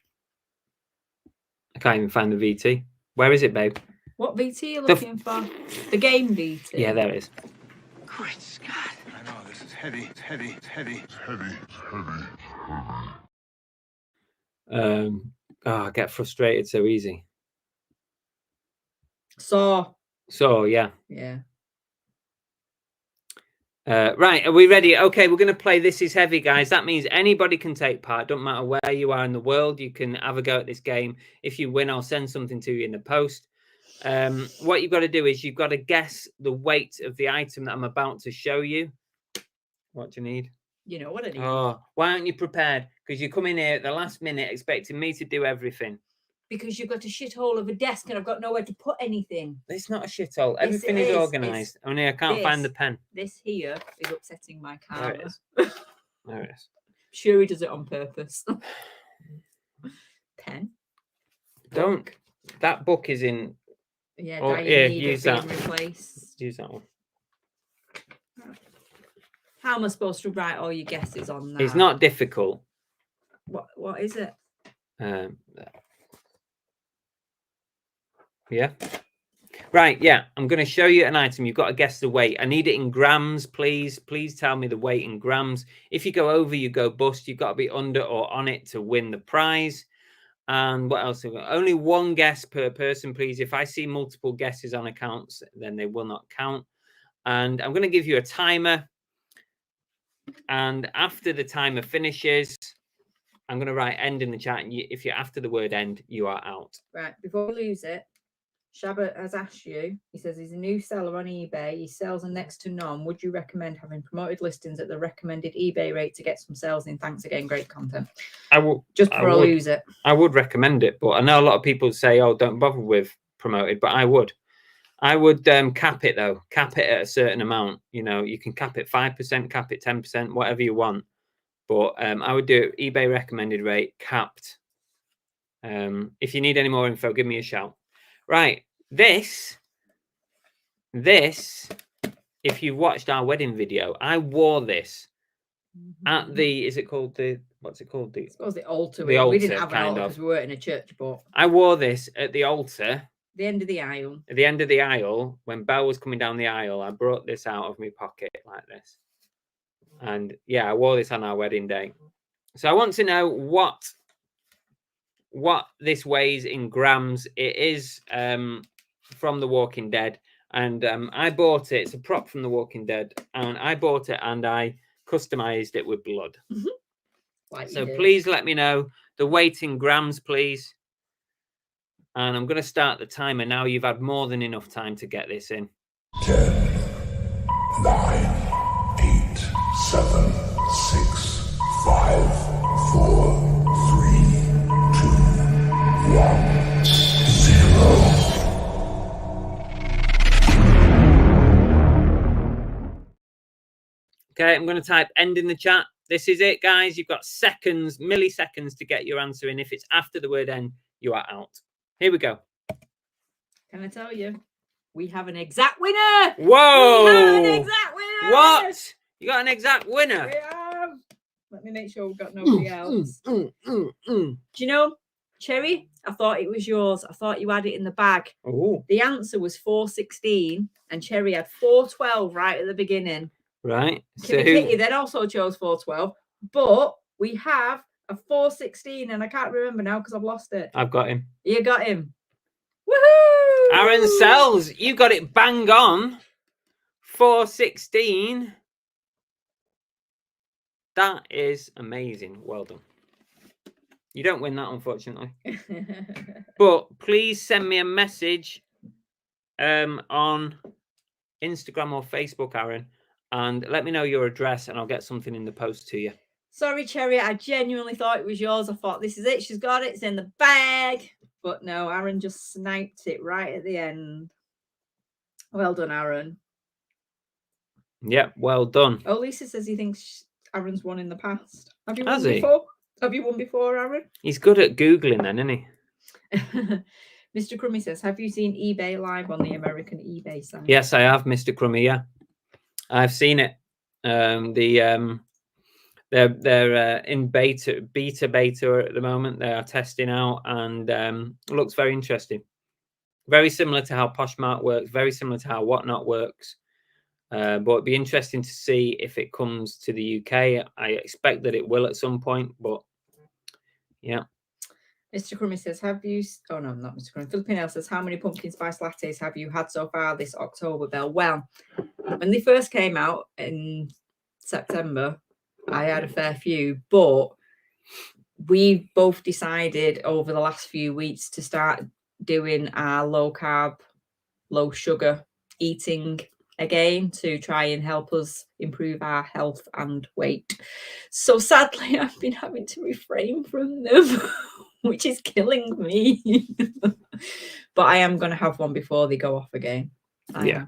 I can't even find the VT. Where is it, babe? What VT are you looking for? The game VT. Yeah, there it is. Great Scott. I know, this is heavy. It's heavy. It's heavy. It's heavy. I get frustrated so easy. So yeah. Yeah. Right, are we ready? Okay, we're going to play This Is Heavy, guys. That means anybody can take part. Don't matter where you are in the world, you can have a go at this game. If you win, I'll send something to you in the post. What you've got to do is you've got to guess the weight of the item that I'm about to show you. What do you need? You know what I need. Oh, why aren't you prepared? Because you come in here at the last minute expecting me to do everything. Because you've got a shithole of a desk and I've got nowhere to put anything. It's not a shithole. Yes, Everything it is is. organised. Only I can't find the pen. This here is upsetting my car. There it is. There it is. Sure, he does it on purpose. Pen. Don't. That book is in. Yeah, Oh, dying yeah, need use of being that. replaced. Use that one. How am I supposed to write all your guesses on that? It's not difficult. What is it? Yeah. Right, yeah. I'm going to show you an item. You've got to guess the weight. I need it in grams, please. Please tell me the weight in grams. If you go over, you go bust. You've got to be under or on it to win the prize. And what else? Only one guess per person, please. If I see multiple guesses on accounts, then they will not count. And I'm going to give you a timer. And after the timer finishes, I'm going to write end in the chat. And if you're after the word end, you are out. Right, before we lose it, Shabba has asked you, he says he's a new seller on eBay. He sells a next to none. Would you recommend having promoted listings at the recommended eBay rate to get some sales in? Thanks again, great content. I will. Just before I lose it. I would recommend it, but I know a lot of people say, oh, don't bother with promoted, but I would. I would cap it, though. Cap it at a certain amount. You know, you can cap it 5%, cap it 10%, whatever you want. But I would do it eBay recommended rate, capped. If you need any more info, give me a shout. Right, this, if you watched our wedding video, I wore this at the, is it called the, what's it called? It's called the altar. The altar, we didn't have an kind altar of. because we weren't in a church, but I wore this at the altar. The end of the aisle. At the end of the aisle, when Belle was coming down the aisle, I brought this out of my pocket like this. And yeah, I wore this on our wedding day. So I want to know what this weighs in grams. It is from The Walking Dead, and I bought it. It's a prop from The Walking Dead, and I bought it and I customized it with blood. So please let me know the weight in grams, please. And I'm going to start the timer now. You've had more than enough time to get this in. 10, 9, 8, 7, 6, 5, 4, 3, 2, 1, 0. Okay, I'm going to type end in the chat. This is it, guys. You've got seconds, milliseconds to get your answer in. If it's after the word end, you are out. Here we go. Can I tell you? We have an exact winner. Whoa! We have an exact winner. What? You got an exact winner? We have. Let me make sure we've got nobody else. Do you know, Cherry? I thought it was yours. I thought you had it in the bag. Oh. The answer was 416, and Cherry had 412 right at the beginning. Right. So Kitty then also chose 412, but we have a 416, and I can't remember now because I've lost it. I've got him. You got him. Woohoo! Aaron Sells, you got it bang on. 416. That is amazing. Well done. You don't win that, unfortunately. But please send me a message on Instagram or Facebook, Aaron, and let me know your address, and I'll get something in the post to you. Sorry, Cherry. I genuinely thought it was yours. I thought, this is it. She's got it. It's in the bag. But no, Aaron just sniped it right at the end. Well done, Aaron. Yeah, well done. Oh, Lisa says he thinks Aaron's won in the past. Have you Has won he? before? Have you won before, Aaron? He's good at Googling then, isn't he? Mr. Crummy says, have you seen eBay live on the American eBay site? Yes, I have, Mr. Crummy. Yeah, I've seen it. They're in beta at the moment. They are testing out, and it looks very interesting. Very similar to how Poshmark works, very similar to how Whatnot works. But it'd be interesting to see if it comes to the UK. I expect that it will at some point, but yeah. Mr. Crummy says, have you... Oh, no, not Mr. Crummy. Filipino says, how many pumpkin spice lattes have you had so far this October, Belle? Well, when they first came out in September, I had a fair few, but we both decided over the last few weeks to start doing our low-carb, low-sugar eating again to try and help us improve our health and weight. So sadly, I've been having to refrain from them, which is killing me. But I am going to have one before they go off again. Yeah,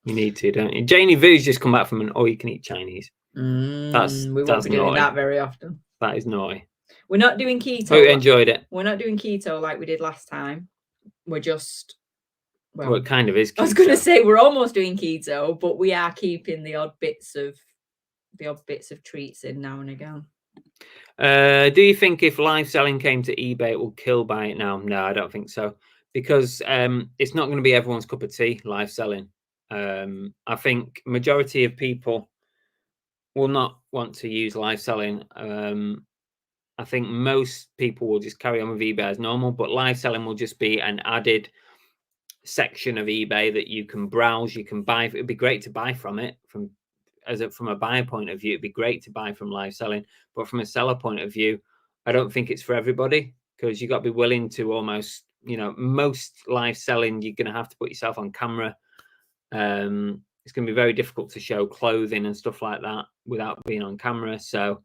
you need to, don't you? Janie Vu's just come back from an all-you-can-eat Chinese. We won't be doing that very often. That is naughty. We're not doing keto. Hope you enjoyed it. We're not doing keto like we did last time. We're just... Well, it kind of is keto. I was going to say we're almost doing keto, but we are keeping the odd bits of treats in now and again. Do you think if live selling came to eBay, it will kill buy it now? No, I don't think so, because it's not going to be everyone's cup of tea, live selling. I think majority of people will not want to use live selling. I think most people will just carry on with eBay as normal, but live selling will just be an added section of eBay that you can browse, you can buy. It'd be great to buy from it. From a buyer point of view, it'd be great to buy from live selling, but from a seller point of view, I don't think it's for everybody, because you got to be willing to almost, you know, most live selling, you're going to have to put yourself on camera. It's going to be very difficult to show clothing and stuff like that without being on camera. So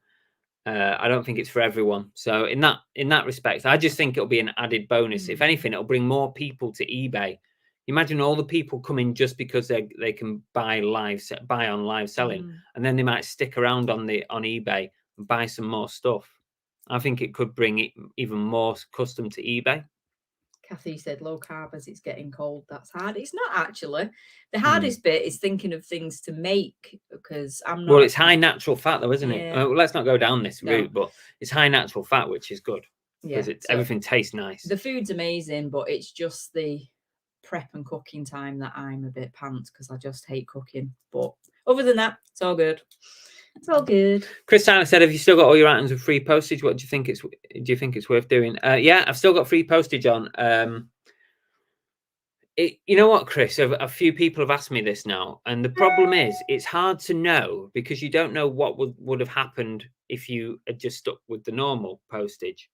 I don't think it's for everyone. So in that respect, I just think it'll be an added bonus. If anything, it'll bring more people to eBay. Imagine all the people coming just because they can buy on live selling, and then they might stick around on eBay and buy some more stuff. I think it could bring even more custom to eBay. Kathy said low carb as it's getting cold. That's hard. It's not actually. The hardest bit is thinking of things to make, because I'm not. Well, it's high natural fat though, isn't it? Let's not go down this route, but it's high natural fat, which is good, because everything tastes nice. The food's amazing, but it's just the prep and cooking time that I'm a bit pants, because I just hate cooking. But other than that, it's all good. It's all good. Chris Tyler said, have you still got all your items with free postage? What do you think it's worth doing? Yeah, I've still got free postage on. You know what, Chris? A few people have asked me this now, and the problem is it's hard to know, because you don't know what would have happened if you had just stuck with the normal postage.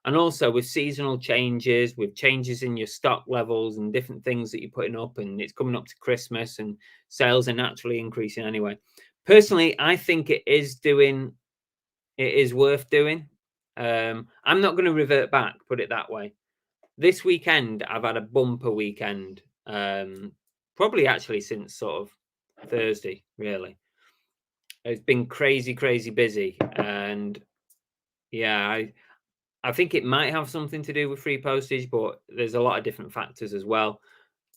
And also with seasonal changes, with changes in your stock levels and different things that you're putting up, and it's coming up to Christmas and sales are naturally increasing anyway. Personally, I think it is worth doing. I'm not going to revert back, put it that way. This weekend, I've had a bumper weekend, probably actually since sort of Thursday, really. It's been crazy, crazy busy. And yeah, I think it might have something to do with free postage, but there's a lot of different factors as well.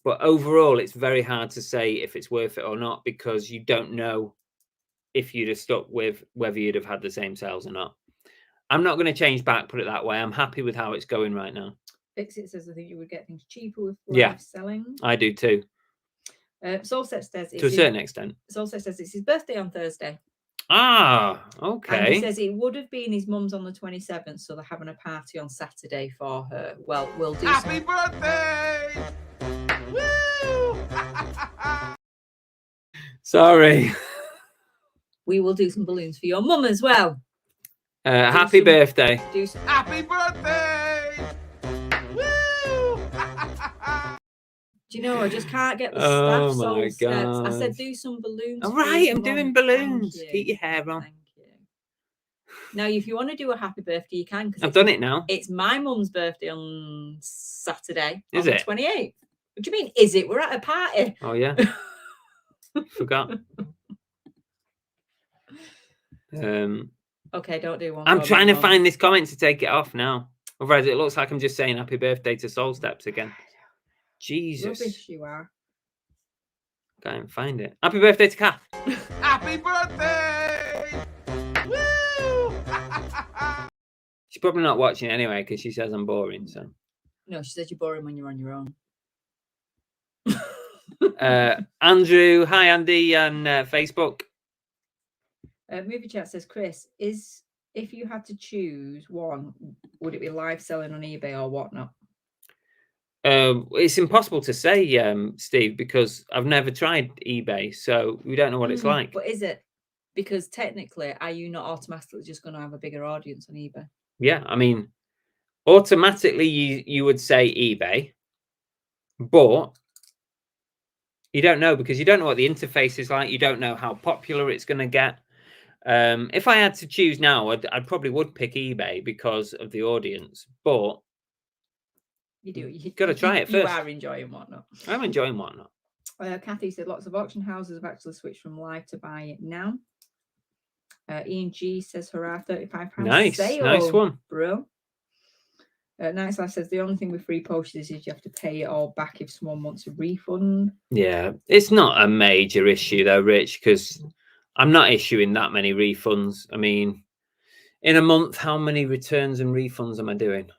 But overall, it's very hard to say if it's worth it or not, because you don't know if you'd have stuck with whether you'd have had the same sales or not. I'm not going to change back, put it that way. I'm happy with how it's going right now. Fixit says, I think you would get things cheaper with live selling. I do too. Soulset says, to a certain extent. Soulset says it's his birthday on Thursday. Ah, okay. And he says it would have been his mum's on the 27th, so they're having a party on Saturday for her. Well, we'll do Happy birthday! Woo! Sorry. We will do some balloons for your mum as well. Happy birthday. Happy birthday! Woo! Do you know, I just can't get the staff. Oh my God. I said do some balloons. All right, I'm doing balloons. Keep your hair on. Thank you. Now, if you want to do a happy birthday, you can. I've done it now. It's my mum's birthday on Saturday. Is on it? The 28th. What do you mean, is it? We're at a party. Oh, yeah. Forgot. Okay, don't do one. I'm trying to find this comment to take it off now. Otherwise, it looks like I'm just saying happy birthday to Soul Steps again. Jesus. Rubbish you are. Can't even find it. Happy birthday to Kath. Happy birthday! Woo! She's probably not watching anyway, because she says I'm boring. So. No, she says you're boring when you're on your own. Andrew, hi Andy, and Facebook. Movie Chat says, Chris, if you had to choose one, would it be live selling on eBay or whatnot? It's impossible to say, Steve, because I've never tried eBay, so we don't know what it's like. But is it? Because technically, are you not automatically just going to have a bigger audience on eBay? Yeah, I mean, automatically you would say eBay, but you don't know, because you don't know what the interface is like. You don't know how popular it's going to get. If I had to choose now, I probably would pick eBay because of the audience, but you've got to try it first. You are enjoying whatnot. I'm enjoying whatnot. Kathy said lots of auction houses have actually switched from live to buy it now. Ian G says, hurrah, £35 nice sale. Nice one, bro. Nice Life says the only thing with free posters is you have to pay it all back if someone wants a refund. Yeah, it's not a major issue though, Rich, because I'm not issuing that many refunds. I mean, in a month, how many returns and refunds am I doing?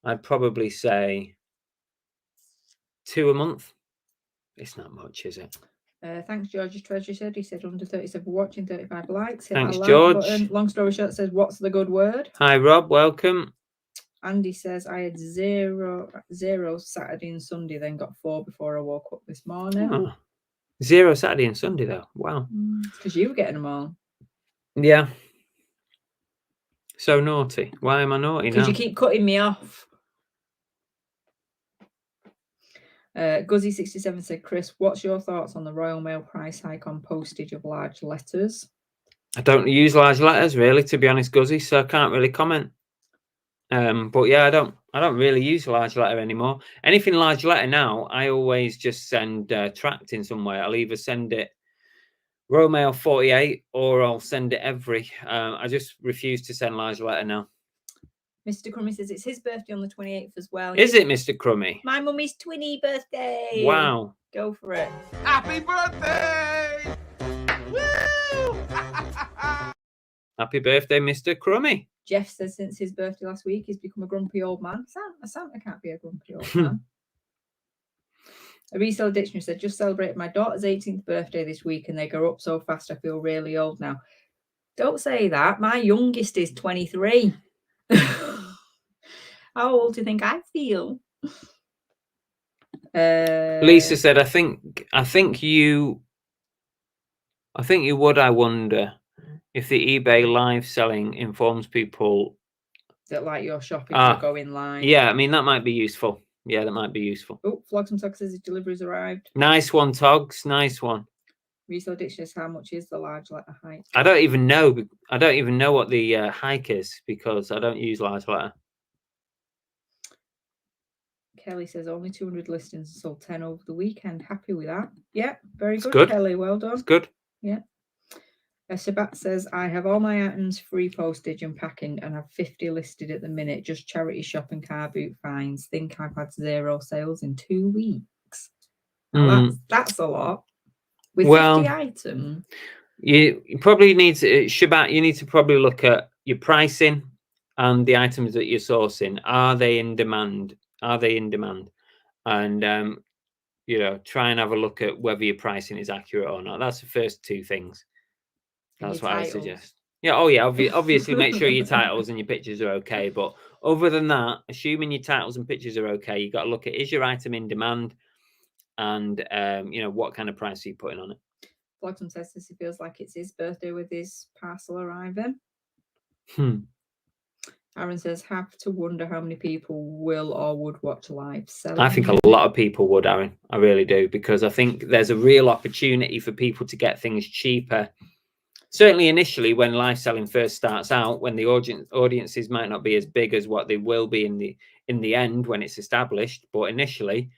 I'd probably say 2 a month. It's not much, is it? Thanks, George's Treasure said. He said under 37 for watching, 35 likes. Hit Thanks, that like George. Button. Long story short says, what's the good word? Hi, Rob. Welcome. Andy says, I had zero Saturday and Sunday, then got 4 before I woke up this morning. Oh, 0 Saturday and Sunday, though. Wow. Because you were getting them all. Yeah. So naughty. Why am I naughty now? Because you keep cutting me off. Guzzy67 said, Chris, what's your thoughts on the Royal Mail price hike on postage of large letters? I don't use large letters, really, to be honest, Guzzy, so I can't really comment. But yeah, I don't really use large letter anymore. Anything large letter now, I always just send tracked in some way. I'll either send it Royal Mail 48 or I'll send it every. I just refuse to send large letter now. Mr. Crummy says it's his birthday on the 28th as well. Is it, Mr. Crummy? My mummy's 20 birthday. Wow. Go for it. Happy birthday! Woo! Happy birthday, Mr. Crummy. Jeff says since his birthday last week, he's become a grumpy old man. A Santa can't be a grumpy old man. A Reseller Dictionary said, just celebrated my daughter's 18th birthday this week and they grow up so fast I feel really old now. Don't say that. My youngest is 23. How old do you think I feel? Lisa said, I think you would, I wonder if the eBay live selling informs people that like your shopping are going live. Yeah, I mean, that might be useful. Yeah, that might be useful. Oh, Flogsome Tog says his delivery's arrived. Nice one, Togs. Nice one. Reseller Dictionary says, how much is the large letter hike? I don't even know what the hike is because I don't use large letter. Kelly says only 200 listings, sold 10 over the weekend. Happy with that. Yeah, very good, good, Kelly. Well done. It's good. Yeah. Sabat says, I have all my items free postage and packing and have 50 listed at the minute. Just charity shop and car boot finds. Think I've had 0 sales in 2 weeks. Now that's a lot. With 50 items. You probably need to, Shabat, you need to probably look at your pricing and the items that you're sourcing. Are they in demand? And, try and have a look at whether your pricing is accurate or not. That's the first 2 things. That's what I suggest. Yeah. Oh, yeah. Obviously, make sure your titles and your pictures are okay. But other than that, assuming your titles and pictures are okay, you got to look at, is your item in demand? And, what kind of price are you putting on it? Flogsome says this, he feels like it's his birthday with his parcel arriving. Aaron says, have to wonder how many people will or would watch live selling. I think a lot of people would, Aaron. I really do, because I think there's a real opportunity for people to get things cheaper. Certainly initially when live selling first starts out, when the audiences might not be as big as what they will be in the end when it's established. But initially,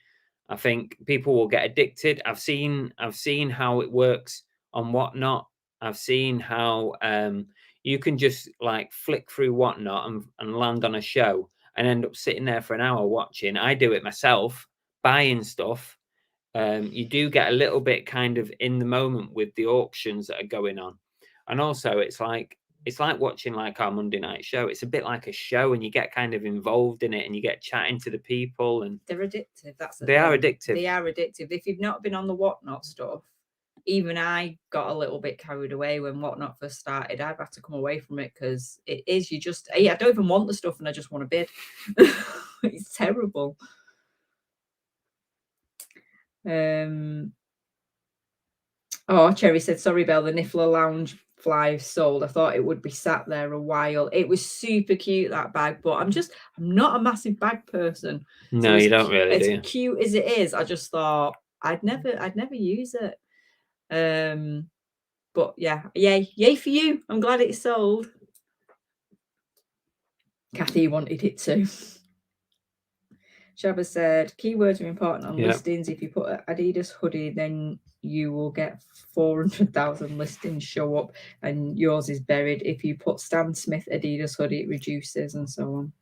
I think people will get addicted. I've seen how it works on Whatnot. I've seen how you can just like flick through Whatnot and land on a show and end up sitting there for an hour watching. I do it myself, buying stuff. You do get a little bit kind of in the moment with the auctions that are going on. And also it's like it's like watching like our Monday night show. It's a bit like a show, and you get kind of involved in it, and you get chatting to the people, and they're addictive. they are addictive. They are addictive. If you've not been on the Whatnot stuff, even I got a little bit carried away when Whatnot first started. I've had to come away from it because it is, I don't even want the stuff and I just want to bid. It's terrible. Oh, Cherry said, sorry, Belle, the Niffler Lounge fly sold. I thought it would be sat there a while. It was super cute, that bag, but I'm not a massive bag person. No, so you don't really, do you? As cute as it is, I just thought I'd never use it. But yeah, yay for you. I'm glad it's sold. Kathy wanted it too. Shabba said, keywords are important on listings. If you put an Adidas hoodie, then you will get 400,000 listings show up and yours is buried. If you put Stan Smith Adidas hoodie, it reduces and so on.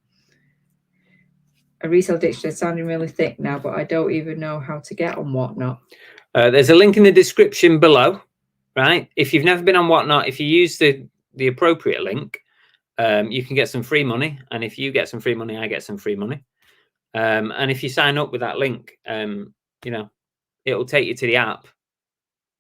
A resale dictionary sounding really thick now, but I don't even know how to get on Whatnot. There's a link in the description below, right? If you've never been on Whatnot, if you use the appropriate link, you can get some free money. And if you get some free money, I get some free money. And if you sign up with that link, you know, it'll take you to the app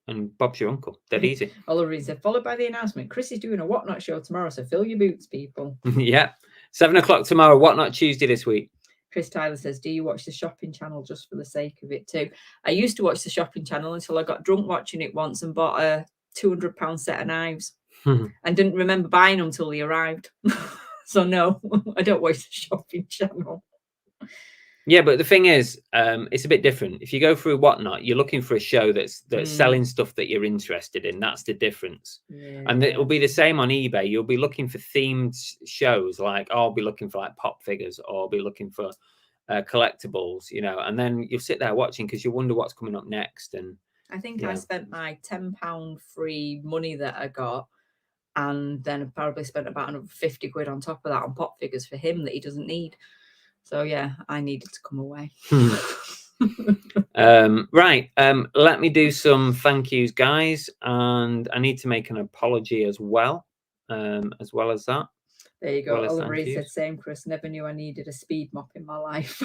and Bob's your uncle. Dead easy. Oliver said, followed by the announcement, Chris is doing a Whatnot show tomorrow, so fill your boots, people. Yeah. 7 o'clock tomorrow, Whatnot Tuesday this week. Chris Tyler says, do you watch the shopping channel just for the sake of it too? I used to watch the shopping channel until I got drunk watching it once and bought a £200 set of knives and didn't remember buying them until they arrived. So no, I don't watch the shopping channel. Yeah, but the thing is, it's a bit different. If you go through Whatnot, you're looking for a show that's selling stuff that you're interested in. That's the difference. Yeah. And it will be the same on eBay. You'll be looking for themed shows, like I'll be looking for like pop figures, or I'll be looking for collectibles, you know. And then you'll sit there watching because you wonder what's coming up next. And I think I spent my £10 free money that I got, and then I probably spent about another 50 quid on top of that on pop figures for him that he doesn't need. So yeah, I needed to come away. Right. Let me do some thank yous, guys, and I need to make an apology as well as that. There you go. Oliver said, same, Chris. Never knew I needed a speed mop in my life.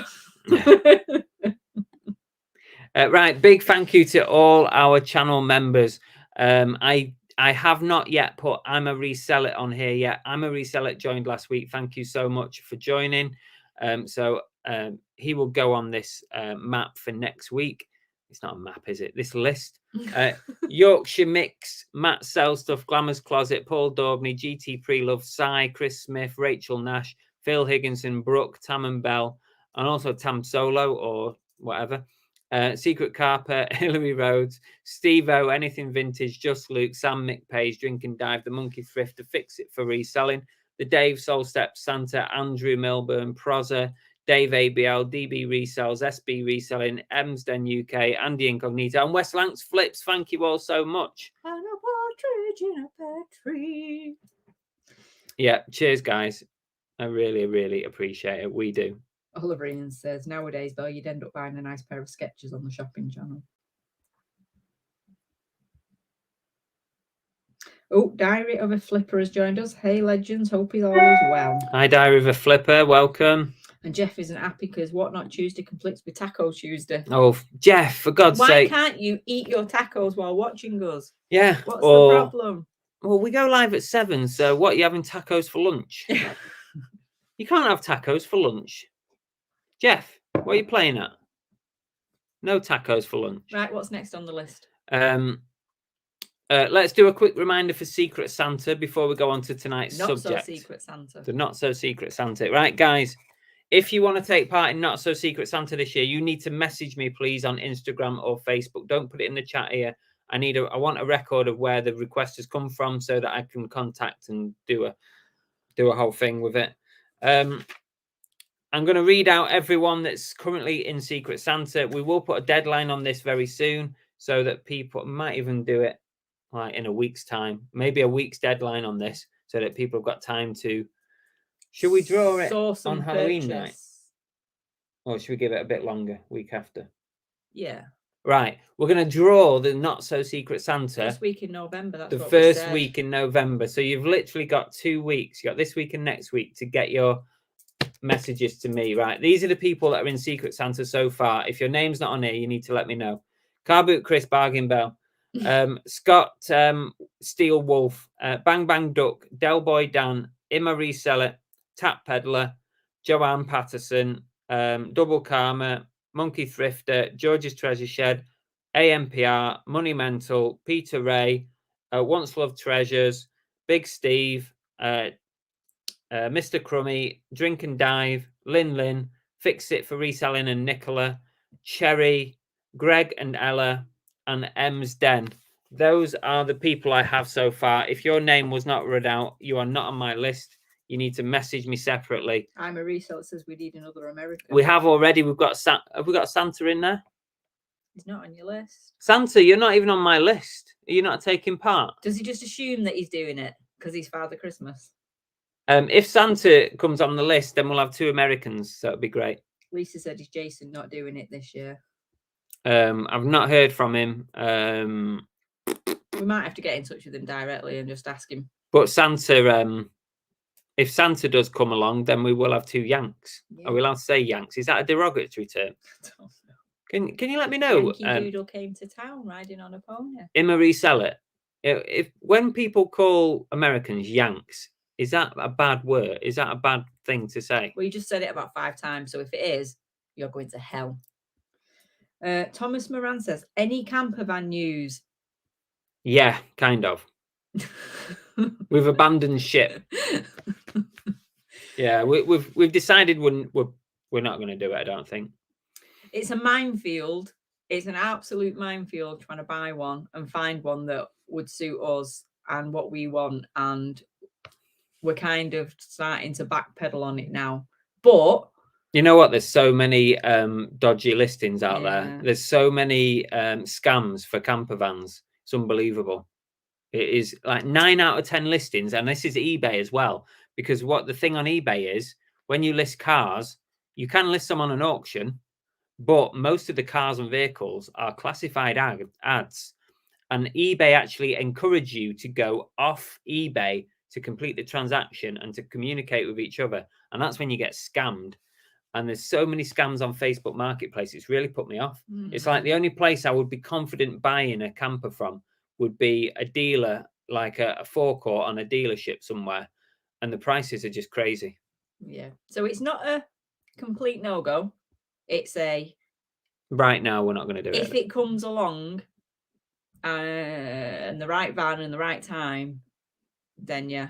Right. Big thank you to all our channel members. I have not yet put I'm a Reseller on here yet. I'm a Reseller joined last week. Thank you so much for joining. So he will go on this map for next week. It's not a map, is it? This list. Yorkshire Mix, Matt Sell Stuff, Glamour's Closet, Paul Daubney, GT Pre-Love, Cy, Chris Smith, Rachel Nash, Phil Higginson, Brooke, Tam and Bell, and also Tam Solo or whatever. Secret Carpet, Hillary Rhodes, Steve-O, Anything Vintage, Just Luke, Sam McPage, Drink and Dive, The Monkey Thrift, The Fix It for Reselling, The Dave Soul Step, Santa, Andrew Milburn, Proza, Dave ABL, DB Resells, SB Reselling, Emsden UK, Andy Incognito, and West Lancs Flips. Thank you all so much. And a partridge in a pear tree. Yeah, cheers, guys. I really, really appreciate it. We do. Oliver Ian says, nowadays, though, you'd end up buying a nice pair of Skechers on the shopping channel. Oh, Diary of a Flipper has joined us. Hey, legends. Hope he's all is well. Hi, Diary of a Flipper. Welcome. And Jeff isn't happy because Whatnot Tuesday conflicts with Taco Tuesday. Oh, Jeff, for God's sake. Why can't you eat your tacos while watching us? Yeah. What's the problem? Well, we go live at 7, so what, are you having tacos for lunch? You can't have tacos for lunch. Jeff, what are you playing at? No tacos for lunch. Right, what's next on the list? Let's do a quick reminder for Secret Santa before we go on to tonight's subject. Not so Secret Santa. The Not So Secret Santa. Right, guys, if you want to take part in Not So Secret Santa this year, you need to message me, please, on Instagram or Facebook. Don't put it in the chat here. I want a record of where the request has come from so that I can contact and do a whole thing with it. I'm going to read out everyone that's currently in Secret Santa. We will put a deadline on this very soon so that people might even do it like in a week's time, maybe a week's deadline on this so that people have got time to. Should we draw it on Halloween night? Or should we give it a bit longer, week after? Yeah. Right, we're going to draw the not so secret Santa. First week in November. That's the what we first said. week in November. So you've literally got 2 weeks. You got this week and next week to get your messages to me. Right, these are the people that are in Secret Santa so far. If your name's not on here, you need to let me know. Car Boot Chris, Bargain Bell, Scott, Steel Wolf, Bang Bang Duck, Del Boy Dan, Emma Reseller, Tap Peddler, Joanne Patterson, Double Karma, Monkey Thrifter, George's Treasure Shed, AMPR, Money Mental, Peter Ray, Once Loved Treasures, Big Steve, Mr. Crummy, Drink and Dive, Lin, Fix It for Reselling and Nicola, Cherry, Greg and Ella, and M's Den. Those are the people I have so far. If your name was not read out, you are not on my list. You need to message me separately. I'm a reseller says we need another American. We have already. Have we got Santa in there? He's not on your list. Santa, you're not even on my list. Are you not taking part? Does he just assume that he's doing it because he's Father Christmas? If Santa comes on the list, then we'll have 2 Americans. So it'd be great. Lisa said, is Jason not doing it this year? I've not heard from him. We might have to get in touch with him directly and just ask him. But Santa, if Santa does come along, then we will have 2 Yanks. Yeah. Are we allowed to say Yanks? Is that a derogatory term? I don't know. Can you let me know? Yankee Doodle came to town riding on a pony. Emma Reseller. If when people call Americans Yanks, is that a bad word? Is that a bad thing to say? Well, you just said it about 5 times, so if it is, you're going to hell. Thomas Moran says, any camper van news? Yeah, kind of. We've abandoned ship. Yeah, we've decided we're not going to do it. I don't think. It's a minefield. It's an absolute minefield trying to buy one and find one that would suit us and what we want. And we're kind of starting to backpedal on it now. But you know what? There's so many dodgy listings out Yeah. there. There's so many scams for camper vans. It's unbelievable. It is like 9 out of 10 listings. And this is eBay as well. Because what the thing on eBay is, when you list cars, you can list them on an auction. But most of the cars and vehicles are classified ads. And eBay actually encourage you to go off eBay to complete the transaction and to communicate with each other. And that's when you get scammed. And there's so many scams on Facebook Marketplace. It's really put me off. It's like the only place I would be confident buying a camper from would be a dealer, like a forecourt on a dealership somewhere. And the prices are just crazy. Yeah. So it's not a complete no-go. It's a... Right now, we're not going to do it. If it comes along and the right van and the right time, then yeah,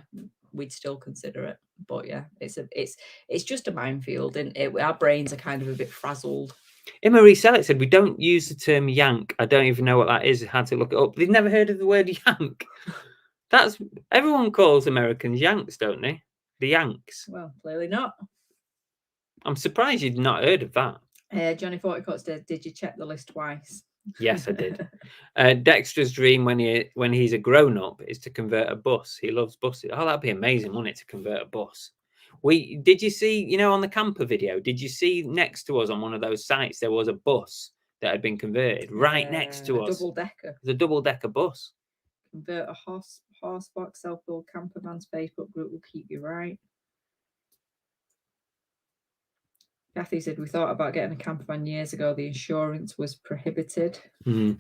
we'd still consider it. But yeah, it's just a minefield, and our brains are kind of a bit frazzled. Emma Reseller said we don't use the term yank. I don't even know what that is. I had to look it up. They've never heard of the word yank. That's everyone calls Americans Yanks, don't they? The Yanks. Well, clearly not. I'm surprised you'd not heard of that. Johnny Forticoat said, did you check the list twice? Yes, I did. Dexter's dream when he's a grown-up is to convert a bus. He loves buses. Oh, that'd be amazing, wouldn't it, to convert a bus? Did you see, on the camper video, did you see next to us on one of those sites, there was a bus that had been converted right next to us. Double-decker. It's a double-decker bus. Convert a horse box self-build camper van's Facebook group will keep you right. Kathy said, we thought about getting a camper van years ago. The insurance was prohibited. And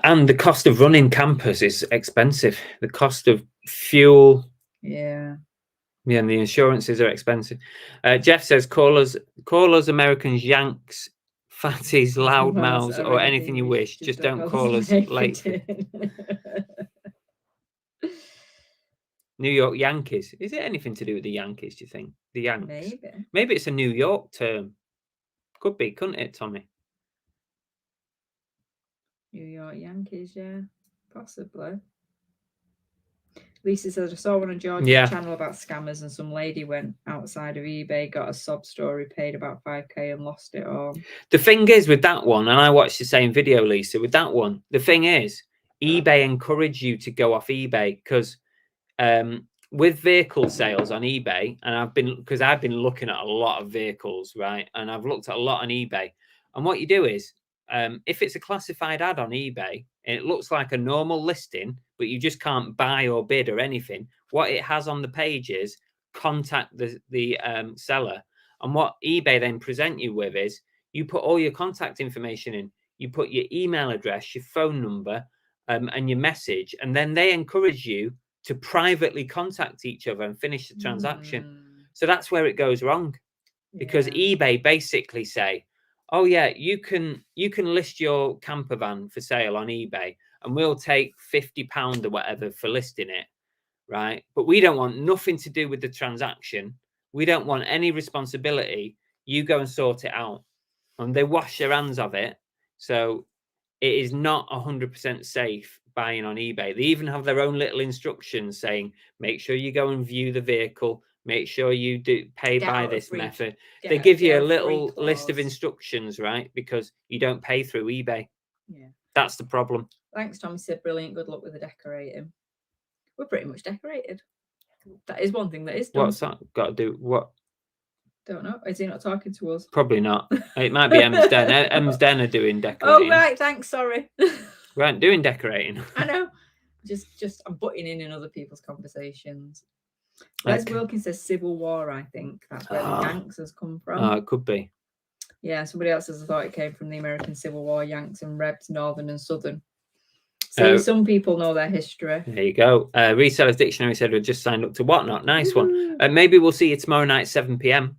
the cost of running campers is expensive. The cost of fuel. Yeah. Yeah, and the insurances are expensive. Jeff says, call us Americans Yanks, fatties, loudmouths, or anything you wish. Just don't call us late. New York Yankees. Is it anything to do with the Yankees, do you think? The Yanks? Maybe it's a New York term. Could be, couldn't it, Tommy? New York Yankees, yeah. Possibly. Lisa says, I saw one on George's channel about scammers, and some lady went outside of eBay, got a sob story, paid about 5k and lost it all. The thing is with that one, and I watched the same video, Lisa, with that one, the thing is, eBay encourage you to go off eBay because with vehicle sales on eBay, and I've been looking at a lot of vehicles, right? And I've looked at a lot on eBay. And what you do is, if it's a classified ad on eBay, it looks like a normal listing, but you just can't buy or bid or anything. What it has on the page is contact the seller. And what eBay then present you with is you put all your contact information in. You put your email address, your phone number, and your message, and then they encourage you to privately contact each other and finish the transaction. So that's where it goes wrong, because eBay basically say, oh yeah, you can list your camper van for sale on eBay, and we'll take £50 or whatever for listing it, right? But we don't want nothing to do with the transaction. We don't want any responsibility. You go and sort it out. And they wash their hands of it. So it is not 100% safe buying on eBay. They even have their own little instructions saying, make sure you go and view the vehicle. Make sure you do pay by this method. They give you a little list of instructions, right? Because you don't pay through eBay. Yeah. That's the problem. Thanks, Tommy said, brilliant. Good luck with the decorating. We're pretty much decorated. That is one thing that is done. What's that got to do? What? Don't know. Is he not talking to us? Probably not. It might be Em's Den. Em's Den are doing decorating. Oh, right. Thanks. Sorry. We aren't doing decorating. I know. Just I'm butting in other people's conversations. Les Wilkins says Civil War, I think. That's where the Yanks has come from. Oh, it could be. Yeah, somebody else has thought it came from the American Civil War, Yanks and Rebs, Northern and Southern. So some people know their history. There you go. Resellers Dictionary said we just signed up to Whatnot. Nice one. Maybe we'll see you tomorrow night, 7 p.m.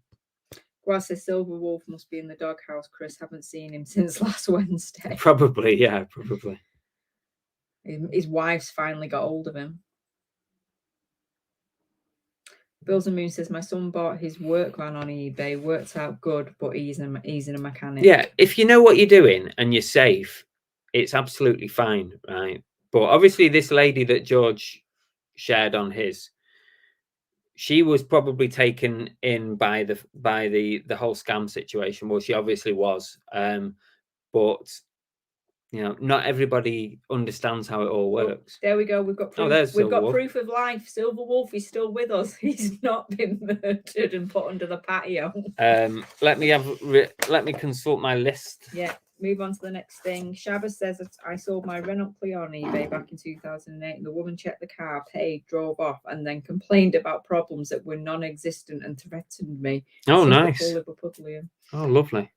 Gwa says Silver Wolf must be in the doghouse, Chris. Haven't seen him since last Wednesday. Probably, yeah, probably. His wife's finally got hold of him. Bills and Moon says my son bought his work van on eBay. Worked out good, but he's in a mechanic. Yeah, if you know what you're doing and you're safe, it's absolutely fine, right? But obviously, this lady that George shared on his, she was probably taken in by the whole scam situation. Well, she obviously was, but you know, not everybody understands how it all works. There we go. We've got proof. We've got proof of life. Silver Wolf is still with us. He's not been murdered and put under the patio. Let me consult my list. Yeah. Move on to the next thing. Shabba says that I sold my Renault Clio on eBay back in 2008. And the woman checked the car, paid, drove off, and then complained about problems that were non-existent and threatened me. Oh, nice. Oh, lovely.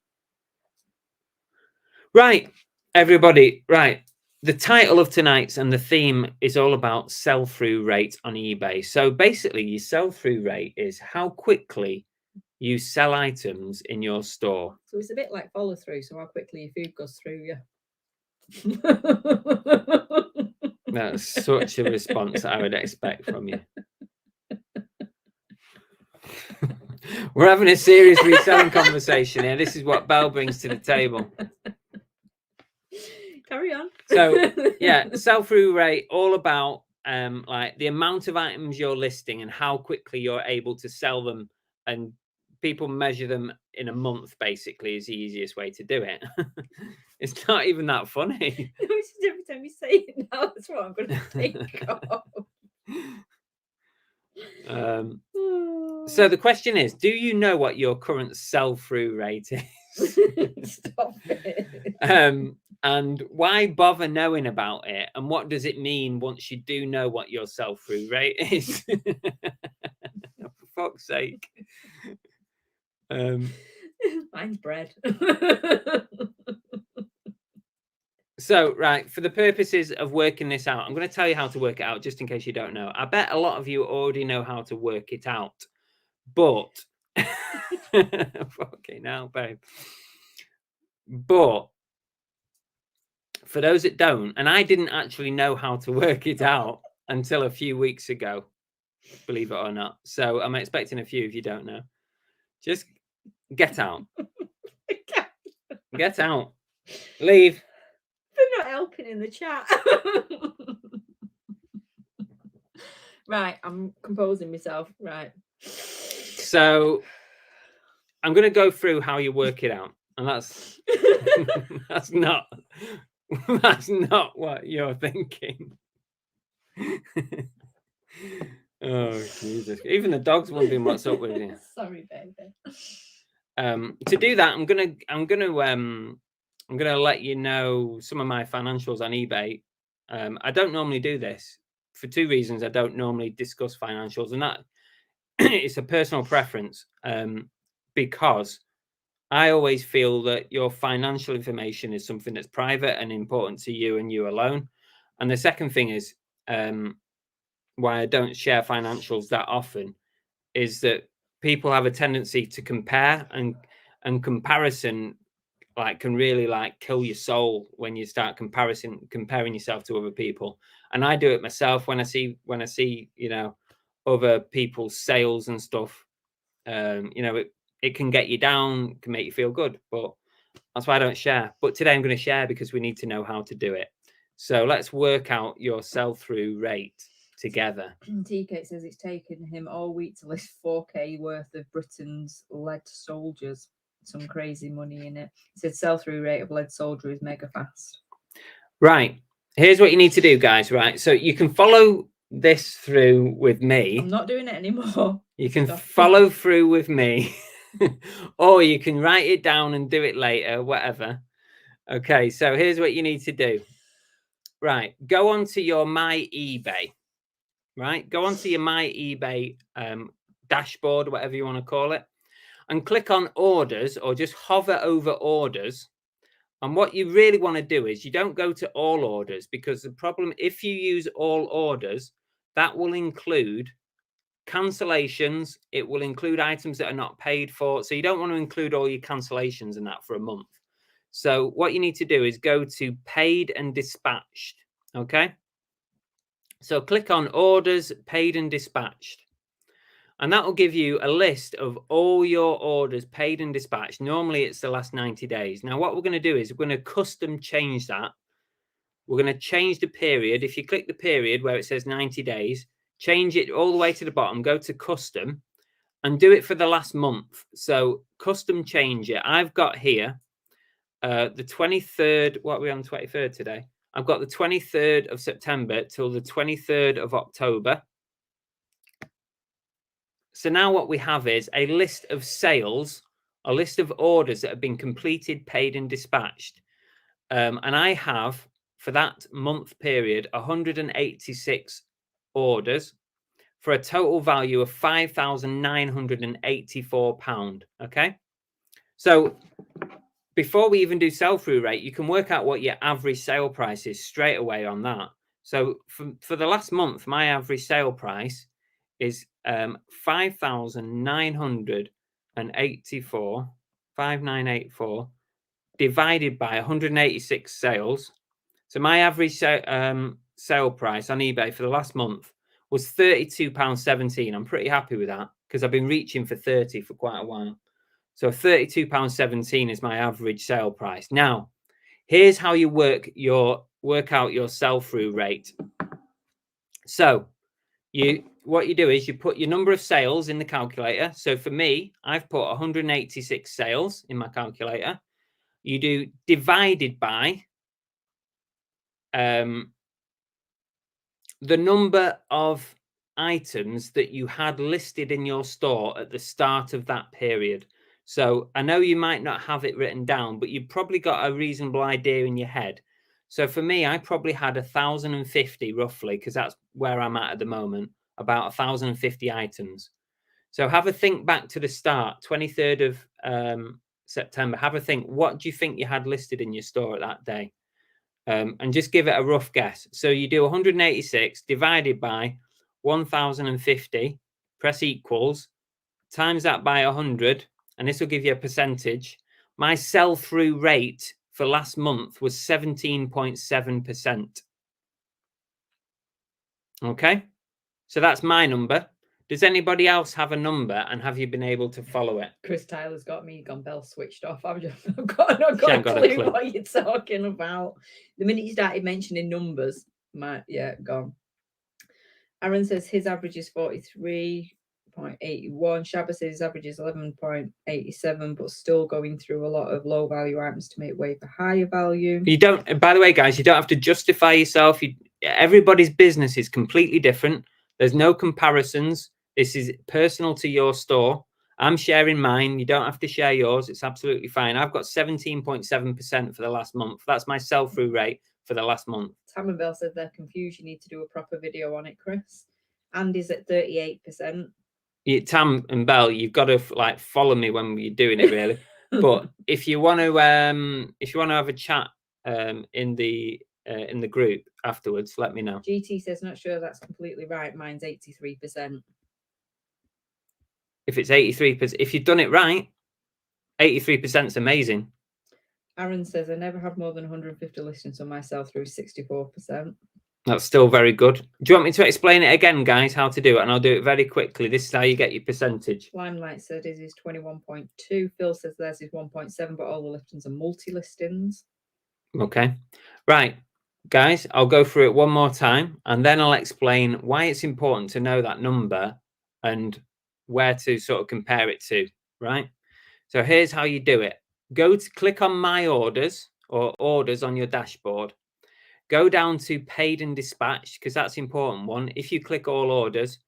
Right, everybody. Right. The title of tonight's and the theme is all about sell-through rate on eBay. So basically, your sell-through rate is how quickly you sell items in your store. So it's a bit like follow through. So how quickly your food goes through you. That's such a response I would expect from you. We're having a serious reselling conversation here. This is what Belle brings to the table. Carry on. So yeah, sell-through rate, all about like the amount of items you're listing and how quickly you're able to sell them, and people measure them in a month, basically, is the easiest way to do it. It's not even that funny. No, it's just every time you say it now, that's what I'm going to think of. So the question is, do you know what your current sell-through rate is? Stop it. And why bother knowing about it? And what does it mean once you do know what your sell-through rate is? For fuck's sake. Mine's bread. So, right, for the purposes of working this out, I'm going to tell you how to work it out, just in case you don't know. I bet a lot of you already know how to work it out, but fucking hell, babe. But for those that don't, and I didn't actually know how to work it out until a few weeks ago, believe it or not. So I'm expecting a few of you don't know. Just get out. Get out. Leave. They're not helping in the chat. Right, I'm composing myself. Right. So I'm going to go through how you work it out. And that's that's not what you're thinking. Oh, Jesus. Even the dog's wondering what's up with you. Sorry, baby. To do that, I'm gonna I'm going to let you know some of my financials on eBay. I don't normally do this for two reasons. I don't normally discuss financials, and that it's a personal preference, because I always feel that your financial information is something that's private and important to you and you alone. And the second thing is, why I don't share financials that often, is that people have a tendency to compare, and comparison can really kill your soul when you start comparing yourself to other people. And I do it myself when I see other people's sales and stuff. It can get you down, can make you feel good, but that's why I don't share. But today I'm going to share because we need to know how to do it. So let's work out your sell-through rate together. TK says it's taken him all week to list 4K worth of Britain's lead soldiers. Some crazy money in it. He said sell-through rate of lead soldier is mega fast. Right. Here's what you need to do, guys. Right. So you can follow this through with me. I'm not doing it anymore. You can follow through with me, or you can write it down and do it later, whatever. Okay. So here's what you need to do. Right. Go onto your My eBay. Right. Go onto your My eBay dashboard, whatever you want to call it, and click on orders, or just hover over orders. And what you really want to do is you don't go to all orders, because the problem, if you use all orders, that will include cancellations. It will include items that are not paid for. So you don't want to include all your cancellations and that for a month. So what you need to do is go to paid and dispatched. Okay. So click on orders, paid and dispatched. And that will give you a list of all your orders paid and dispatched. Normally, it's the last 90 days. Now, what we're going to do is we're going to custom change that. We're going to change the period. If you click the period where it says 90 days, change it all the way to the bottom, go to custom, and do it for the last month. So custom change it. I've got here the 23rd. What are we on the 23rd today? I've got the 23rd of September till the 23rd of October. So now what we have is a list of sales, a list of orders that have been completed, paid and dispatched. And I have, for that month period, 186 orders for a total value of £5,984. Okay. So before we even do sell-through rate, you can work out what your average sale price is straight away on that. So for the last month, my average sale price is 5,984 divided by 186 sales. So my average sale price on eBay for the last month was £32.17. I'm pretty happy with that because I've been reaching for 30 for quite a while. So £32.17 is my average sale price. Now, here's how you work out your sell-through rate. So what you do is you put your number of sales in the calculator. So for me, I've put 186 sales in my calculator. You do divided by the number of items that you had listed in your store at the start of that period. So I know you might not have it written down, but you've probably got a reasonable idea in your head. So for me, I probably had 1,050 roughly, because that's where I'm at the moment, about 1,050 items. So have a think back to the start, 23rd of September. Have a think, what do you think you had listed in your store at that day? And just give it a rough guess. So you do 186 divided by 1,050, press equals, times that by 100, and this will give you a percentage. My sell-through rate for last month was 17.7%. Okay, so that's my number. Does anybody else have a number, and have you been able to follow it? Chris Tyler's got me gone bell switched off. I've got a clue what you're talking about. The minute you started mentioning numbers, gone. Aaron says his average is 43.81. Shabba says his average is 11.87, but still going through a lot of low value items to make way for higher value. You don't, by the way, guys, you don't have to justify yourself. Everybody's business is completely different. There's no comparisons. This is personal to your store. I'm sharing mine. You don't have to share yours. It's absolutely fine. I've got 17.7% for the last month. That's my sell-through rate for the last month. Tam and Bell said they're confused. You need to do a proper video on it, Chris. Andy's at 38%. Tam and Bell, you've got to like follow me when you're doing it, really. But if you want to have a chat in the group afterwards, let me know. GT says not sure that's completely right. Mine's 83%. If it's 83%, if you've done it right, 83% is amazing. Aaron says I never have more than 150 listings on my sell-through, 64%. That's still very good. Do you want me to explain it again, guys, how to do it? And I'll do it very quickly. This is how you get your percentage. Limelight said his is 21.2. Phil says theirs is 1.7, but all the listings are multi-listings. Okay. Right, guys, I'll go through it one more time, and then I'll explain why it's important to know that number and where to sort of compare it to, right? So here's how you do it. Go to click on My Orders or Orders on your dashboard. Go down to Paid and Dispatched, because that's an important one. If you click All Orders,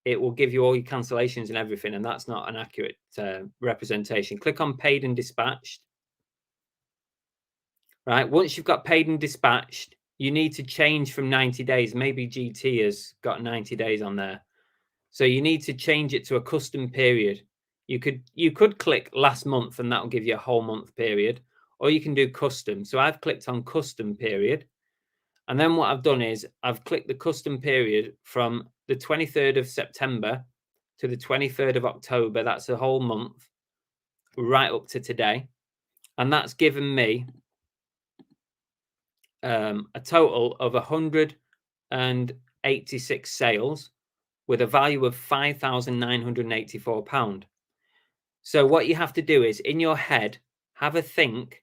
it will give you all your cancellations and everything, and that's not an accurate representation. Click on Paid and Dispatched. Right, once you've got Paid and Dispatched, you need to change from 90 days. Maybe GT has got 90 days on there. So you need to change it to a custom period. You could click last month and that will give you a whole month period, or you can do custom. So I've clicked on custom period. And then what I've done is I've clicked the custom period from the 23rd of September to the 23rd of October. That's a whole month, right up to today. And that's given me a total of 186 sales with a value of £5,984. So what you have to do is in your head, have a think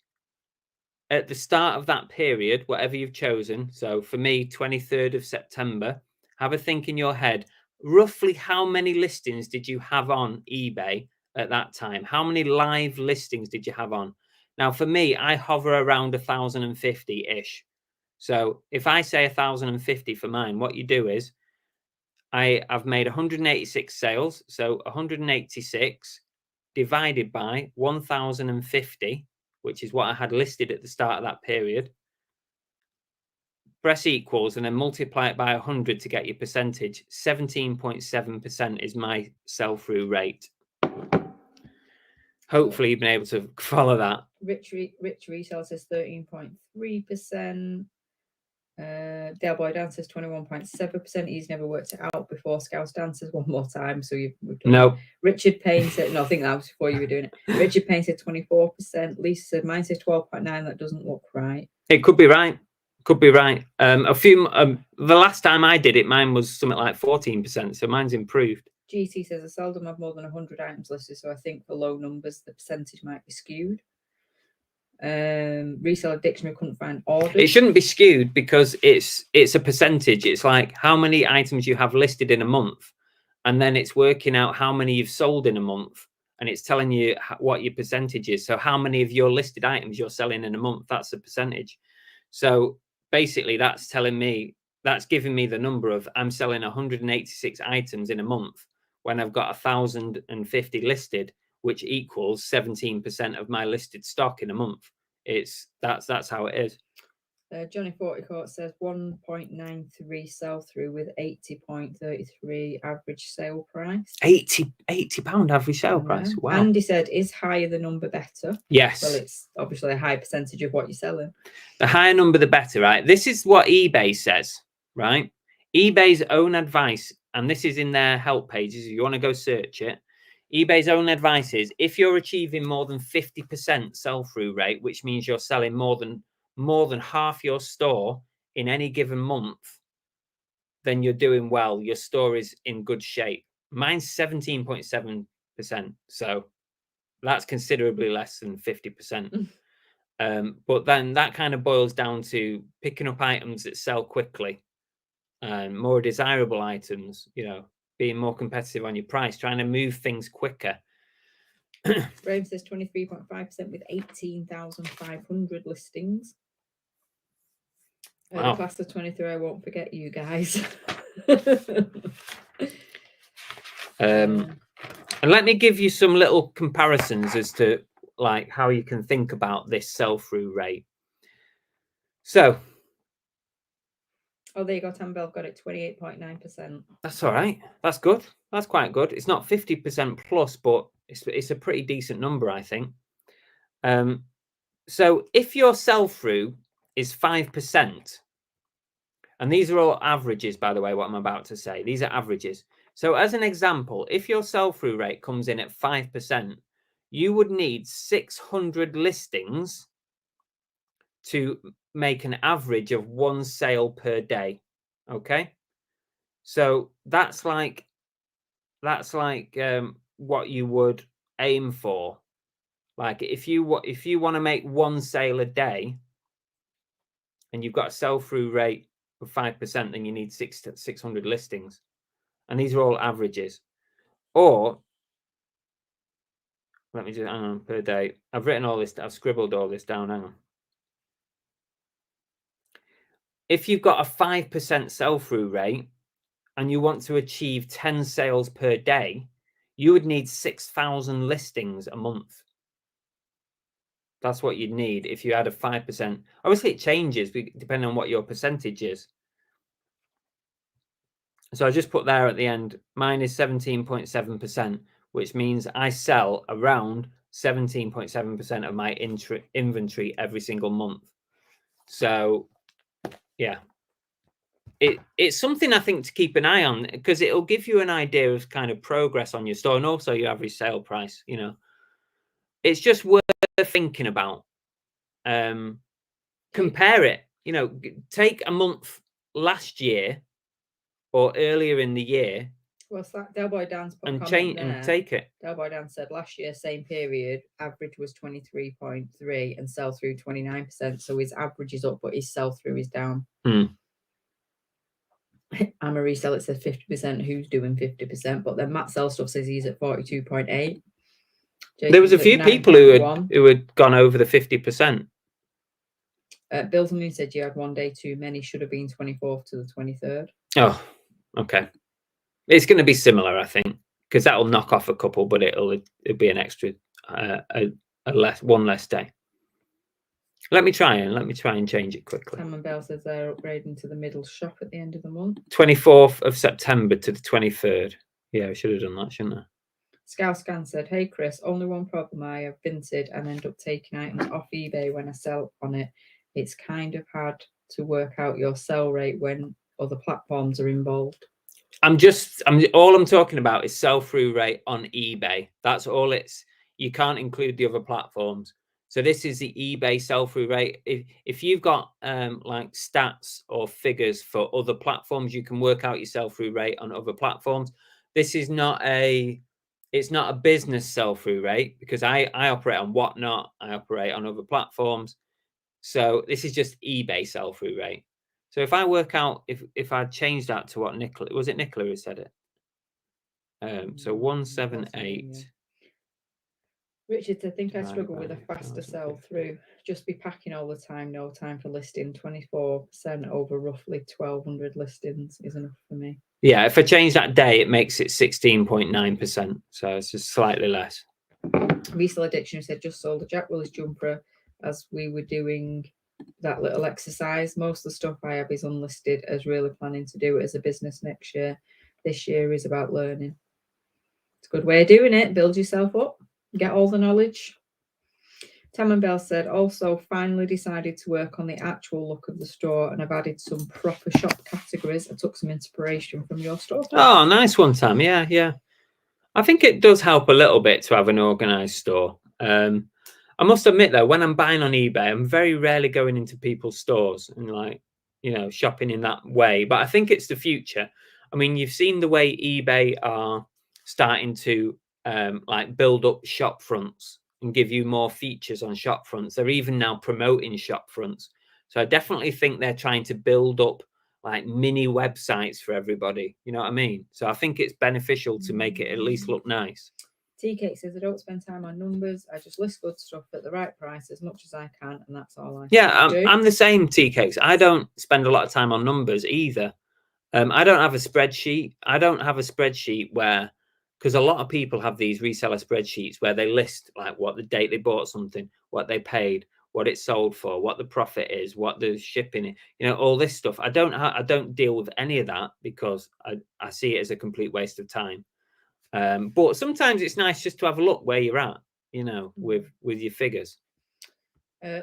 at the start of that period, whatever you've chosen. So for me, 23rd of September, have a think in your head, roughly how many listings did you have on eBay at that time? How many live listings did you have on? Now, for me, I hover around 1,050-ish. So if I say 1,050 for mine, what you do is I've made 186 sales. So 186 divided by 1,050, which is what I had listed at the start of that period. Press equals and then multiply it by 100 to get your percentage. 17.7% is my sell-through rate. Hopefully you've been able to follow that. Rich Resell says 13.3%. Dale Boy Dan says 21.7%. He's never worked it out before. Scouse Dan says one more time. So you've no. Richard Payne said, no, I think that was before you were doing it. Richard Payne said 24%. Lisa said mine says 12.9. That doesn't look right. It could be right. Could be right. The last time I did it, mine was something like 14%. So mine's improved. GT says I seldom have more than 100 items listed, so I think for low numbers the percentage might be skewed. Reseller Dictionary couldn't find orders. It shouldn't be skewed because it's a percentage. It's like how many items you have listed in a month, and then it's working out how many you've sold in a month, and it's telling you what your percentage is. So how many of your listed items you're selling in a month, that's the percentage. So basically that's telling me, that's giving me the number of I'm selling 186 items in a month when I've got 1,050 listed, which equals 17% of my listed stock in a month. That's how it is. Johnny 40 Court says 1.93 sell through with 80.33 average sale price. £80 average sale price. Wow. Andy said, is higher the number better? Yes. Well, it's obviously a high percentage of what you're selling. The higher number, the better, right? This is what eBay says, right? eBay's own advice, and this is in their help pages. If you want to go search it, eBay's own advice is if you're achieving more than 50% sell-through rate, which means you're selling more than half your store in any given month, then you're doing well. Your store is in good shape. Mine's 17.7%. So that's considerably less than 50%. But then that kind of boils down to picking up items that sell quickly and more desirable items, you know, being more competitive on your price, trying to move things quicker. Graham says 23.5% with 18,500 listings. Wow. The class of 23, I won't forget you guys. And let me give you some little comparisons as to like how you can think about this sell-through rate. So, oh, there you go. Tambell got it 28.9%. That's all right. That's good. That's quite good. It's not 50% plus, but it's a pretty decent number, I think. So if your sell-through is 5%, and these are all averages, by the way, what I'm about to say, these are averages. So as an example, if your sell-through rate comes in at 5%, you would need 600 listings to make an average of 1 sale per day. Okay. So that's like what you would aim for. Like if you want to make 1 sale a day and you've got a sell-through rate of 5%, then you need 600 listings. And these are all averages. Or let me just hang on, per day. I've written all this, I've scribbled all this down. Hang on. If you've got a 5% sell-through rate and you want to achieve 10 sales per day, you would need 6,000 listings a month. That's what you'd need if you had a 5%. Obviously, it changes depending on what your percentage is. So I just put there at the end, mine is 17.7%, which means I sell around 17.7% of my inventory every single month. So, yeah. It's something I think to keep an eye on, because it'll give you an idea of kind of progress on your store and also your average sale price. You know, it's just worth thinking about. Compare it. You know, take a month last year or earlier in the year. What's that? Delboy Dan's put and change and take it. Delboy Dan said last year, same period, average was 23.3 and sell through 29%. So his average is up, but his sell through is down. I'm a reseller. It says 50%. Who's doing 50%? But then Matt Sell Stuff says he's at 42.8. There was a few people who had gone over the 50%. Bill's Moon said you had 1 day too many. Should have been 24th to the 23rd. Oh, okay. It's going to be similar, I think, because that'll knock off a couple, but it'll be an extra, one less day. Let me try and change it quickly. Cameron Bell says they're upgrading to the middle shop at the end of the month. 24th of September to the 23rd. Yeah, I should have done that, shouldn't I? Scouscan said, hey Chris, only one problem. I have Vinted and end up taking items off eBay when I sell on it. It's kind of hard to work out your sell rate when other platforms are involved. All I'm talking about is sell-through rate on eBay. That's all it's. You can't include the other platforms. So this is the eBay sell-through rate. If you've got like stats or figures for other platforms, you can work out your sell-through rate on other platforms. This is not it's not a business sell-through rate, because I operate on Whatnot. I operate on other platforms. So this is just eBay sell-through rate. So if I work out, if I change that to what Nicola, was it Nicola who said it? So 178. Richard, I think I struggle with a faster sell through. Just be packing all the time, no time for listing. 24% over roughly 1,200 listings is enough for me. Yeah, if I change that day, it makes it 16.9%. So it's just slightly less. Reseller Dictionary said just sold a Jack Willis jumper as we were doing that little exercise. Most of the stuff I have is unlisted, as really planning to do it as a business next year. This year is about learning. It's a good way of doing it. Build yourself up. Get all the knowledge. Tam and Bell said, also finally decided to work on the actual look of the store and I've added some proper shop categories. I took some inspiration from your store. Oh, nice one, Tam. Yeah. I think it does help a little bit to have an organized store. I must admit, though, when I'm buying on eBay, I'm very rarely going into people's stores and, like, you know, shopping in that way. But I think it's the future. I mean, you've seen the way eBay are starting to like build up shop fronts and give you more features on shop fronts. They're even now promoting shop fronts. So I definitely think they're trying to build up like mini websites for everybody. You know what I mean? So I think it's beneficial to make it at least look nice. T-Cake says, I don't spend time on numbers. I just list good stuff at the right price as much as I can. And that's all I do. I'm the same, T-Cakes. I don't spend a lot of time on numbers either. I don't have a spreadsheet. I don't have a spreadsheet where because a lot of people have these reseller spreadsheets where they list like what the date they bought something, what they paid, what it sold for, what the profit is, what the shipping is, you know, all this stuff. I don't deal with any of that because I see it as a complete waste of time. But sometimes it's nice just to have a look where you're at, you know, with your figures.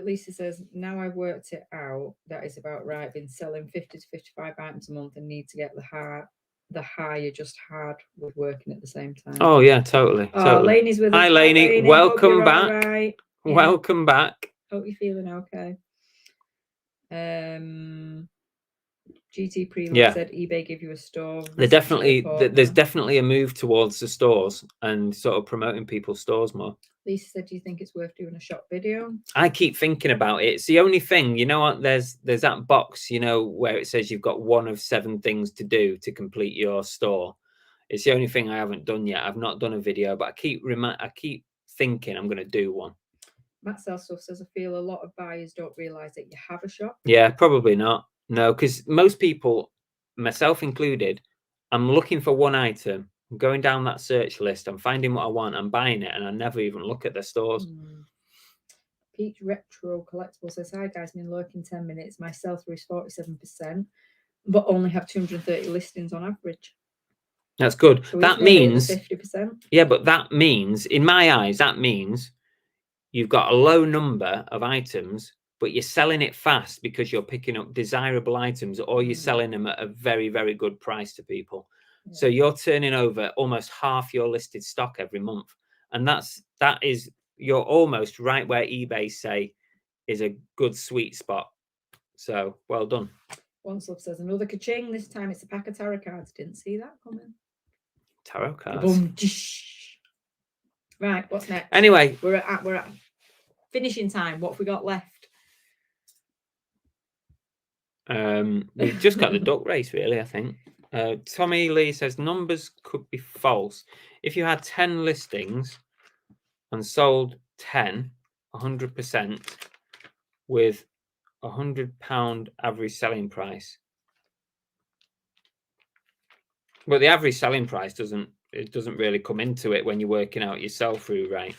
Lisa says, now I've worked it out, that is about right. Been selling 50 to 55 items a month and need to get the higher just hard with working at the same time. Oh yeah, totally. Totally. Laney's with us. Hi Laney, welcome back. Right. Yeah. Welcome back. Hope you're feeling okay. GT Preload said eBay give you a store. There's definitely a move towards the stores and sort of promoting people's stores more. Lisa said, do you think it's worth doing a shop video? I keep thinking about it. It's the only thing, you know what, there's that box, you know, where it says you've got 1 of 7 things to do to complete your store. It's the only thing I haven't done yet. I've not done a video, but I keep thinking I'm going to do one. Matt Selstuff says, I feel a lot of buyers don't realize that you have a shop. Yeah, probably not. No, because most people, myself included, I'm looking for one item, I'm going down that search list, I'm finding what I want, I'm buying it, and I never even look at the stores. Peach Retro Collectible says, hi guys, been lurking 10 minutes. My sell-through is 47%, but only have 230 listings on average. That's good. So that means 50%. Yeah, but that means, in my eyes, that means you've got a low number of items, but you're selling it fast because you're picking up desirable items, or you're selling them at a very, very good price to people. Yeah. So you're turning over almost half your listed stock every month. And you're almost right where eBay say is a good sweet spot. So well done. Once Love says, another ka-ching. This time it's a pack of tarot cards. Didn't see that coming. Tarot cards. Right, what's next? Anyway, we're at finishing time. What have we got left? We've just got the duck race, really, I think. Tommy Lee says numbers could be false. If you had 10 listings and sold 10, 100% with £100 average selling price. But the average selling price doesn't really come into it when you're working out your sell-through rate.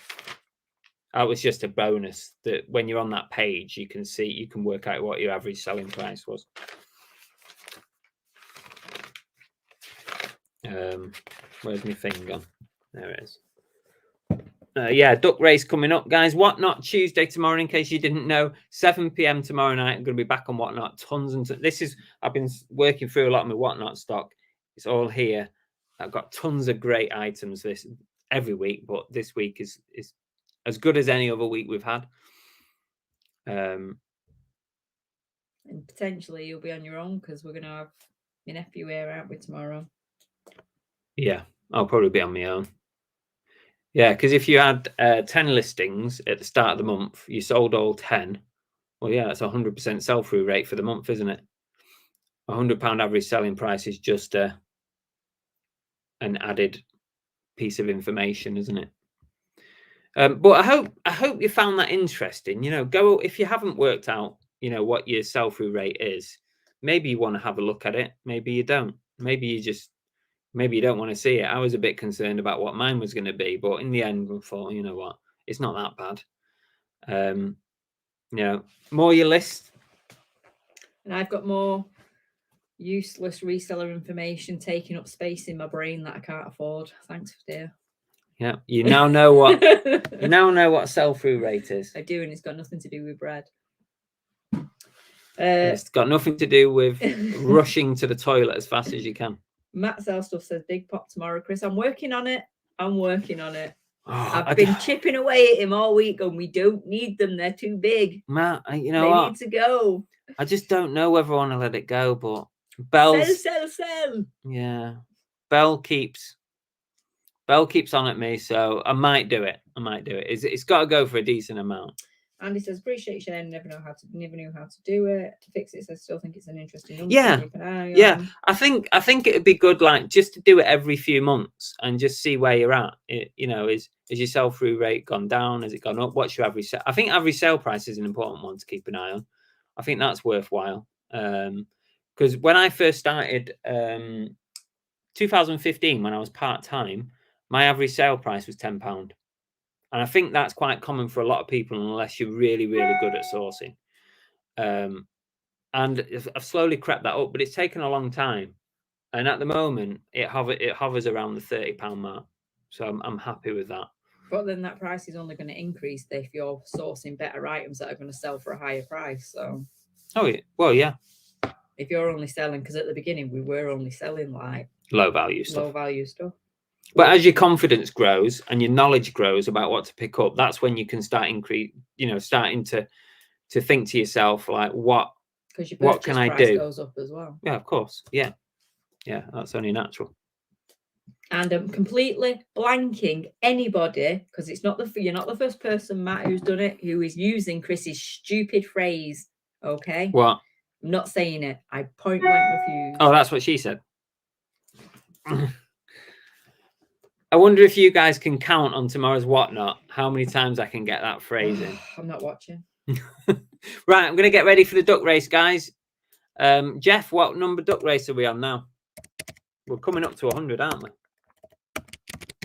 That was just a bonus that when you're on that page, you can work out what your average selling price was. Where's my thing gone? There it is. Yeah, duck race coming up, guys. Whatnot Tuesday tomorrow, in case you didn't know. 7 p.m. tomorrow night. I'm going to be back on Whatnot. I've been working through a lot of my Whatnot stock. It's all here. I've got tons of great items every week, but this week is as good as any other week we've had. And potentially you'll be on your own because we're going to have my nephew here, aren't we, tomorrow? Yeah, I'll probably be on my own. Yeah, because if you had 10 listings at the start of the month, you sold all 10. Well, yeah, that's 100% sell-through rate for the month, isn't it? £100 average selling price is just an added piece of information, isn't it? But I hope you found that interesting. You know, go if you haven't worked out, you know, what your sell-through rate is. Maybe you want to have a look at it. Maybe you don't. Maybe you don't want to see it. I was a bit concerned about what mine was going to be, but in the end, I thought, you know what, it's not that bad. You know, more your list. And I've got more useless reseller information taking up space in my brain that I can't afford. Thanks, dear. Yeah, you now know what sell-through rate is. I do, and it's got nothing to do with bread. It's got nothing to do with rushing to the toilet as fast as you can. Matt Selstuff says, big pop tomorrow, Chris. I'm working on it. Oh, I've been chipping away at him all week, and we don't need them. They're too big. Matt, you know they what? Need to go. I just don't know whether I want to let it go, but Bell's... Sell. Yeah. Bell keeps on at me, so I might do it. It's got to go for a decent amount. Andy says, appreciate sharing. Never knew how to do it. To fix it, I still think it's an interesting number. Yeah. I think it'd be good, like, just to do it every few months and just see where you're at. You know, is your sell-through rate gone down? Has it gone up? What's your average sale? I think average sale price is an important one to keep an eye on. I think that's worthwhile. Because when I first started, 2015, when I was part-time, My average sale price was £10. And I think that's quite common for a lot of people unless you're really, really good at sourcing. And I've slowly crept that up, but it's taken a long time. And at the moment, it hovers around the £30 mark. So I'm happy with that. But then that price is only going to increase if you're sourcing better items that are going to sell for a higher price. So. Oh, yeah. Well, yeah. If you're only selling, because at the beginning we were only selling like low value stuff. But as your confidence grows and your knowledge grows about what to pick up, that's when you can start starting to think to yourself like, what can I do? Goes up as well. Yeah, of course. Yeah, that's only natural. And I'm completely blanking anybody because you're not the first person, Matt, who's done it, who is using Chris's stupid phrase. Okay. What? I'm not saying it. I point blank refuse. Oh, that's what she said. I wonder if you guys can count on tomorrow's whatnot how many times I can get that phrase in. I'm not watching. Right, I'm going to get ready for the duck race, guys. Jeff, what number duck race are we on now? We're coming up to 100, aren't we?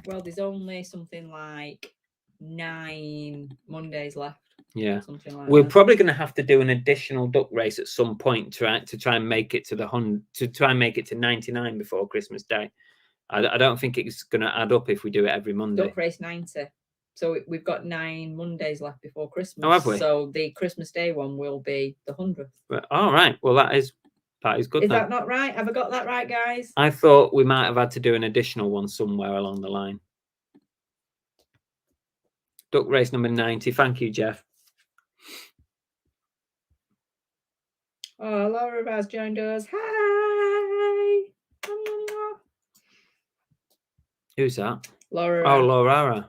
Well, there's only something like 9 Mondays left. Yeah, something like we're that. Probably going to have to do an additional duck race at some point to try and make it to the 100, to try and make it to 99 before Christmas Day. I don't think it's going to add up if we do it every Monday. Duck race 90. So we've got 9 Mondays left before Christmas. Oh, have we? So the Christmas Day one will be the 100th. All right. Well, that is good. Is that not right? Have I got that right, guys? I thought we might have had to do an additional one somewhere along the line. Duck race number 90. Thank you, Jeff. Oh, Laura has joined us. Hi. Who's that? Laura. Oh, Laura.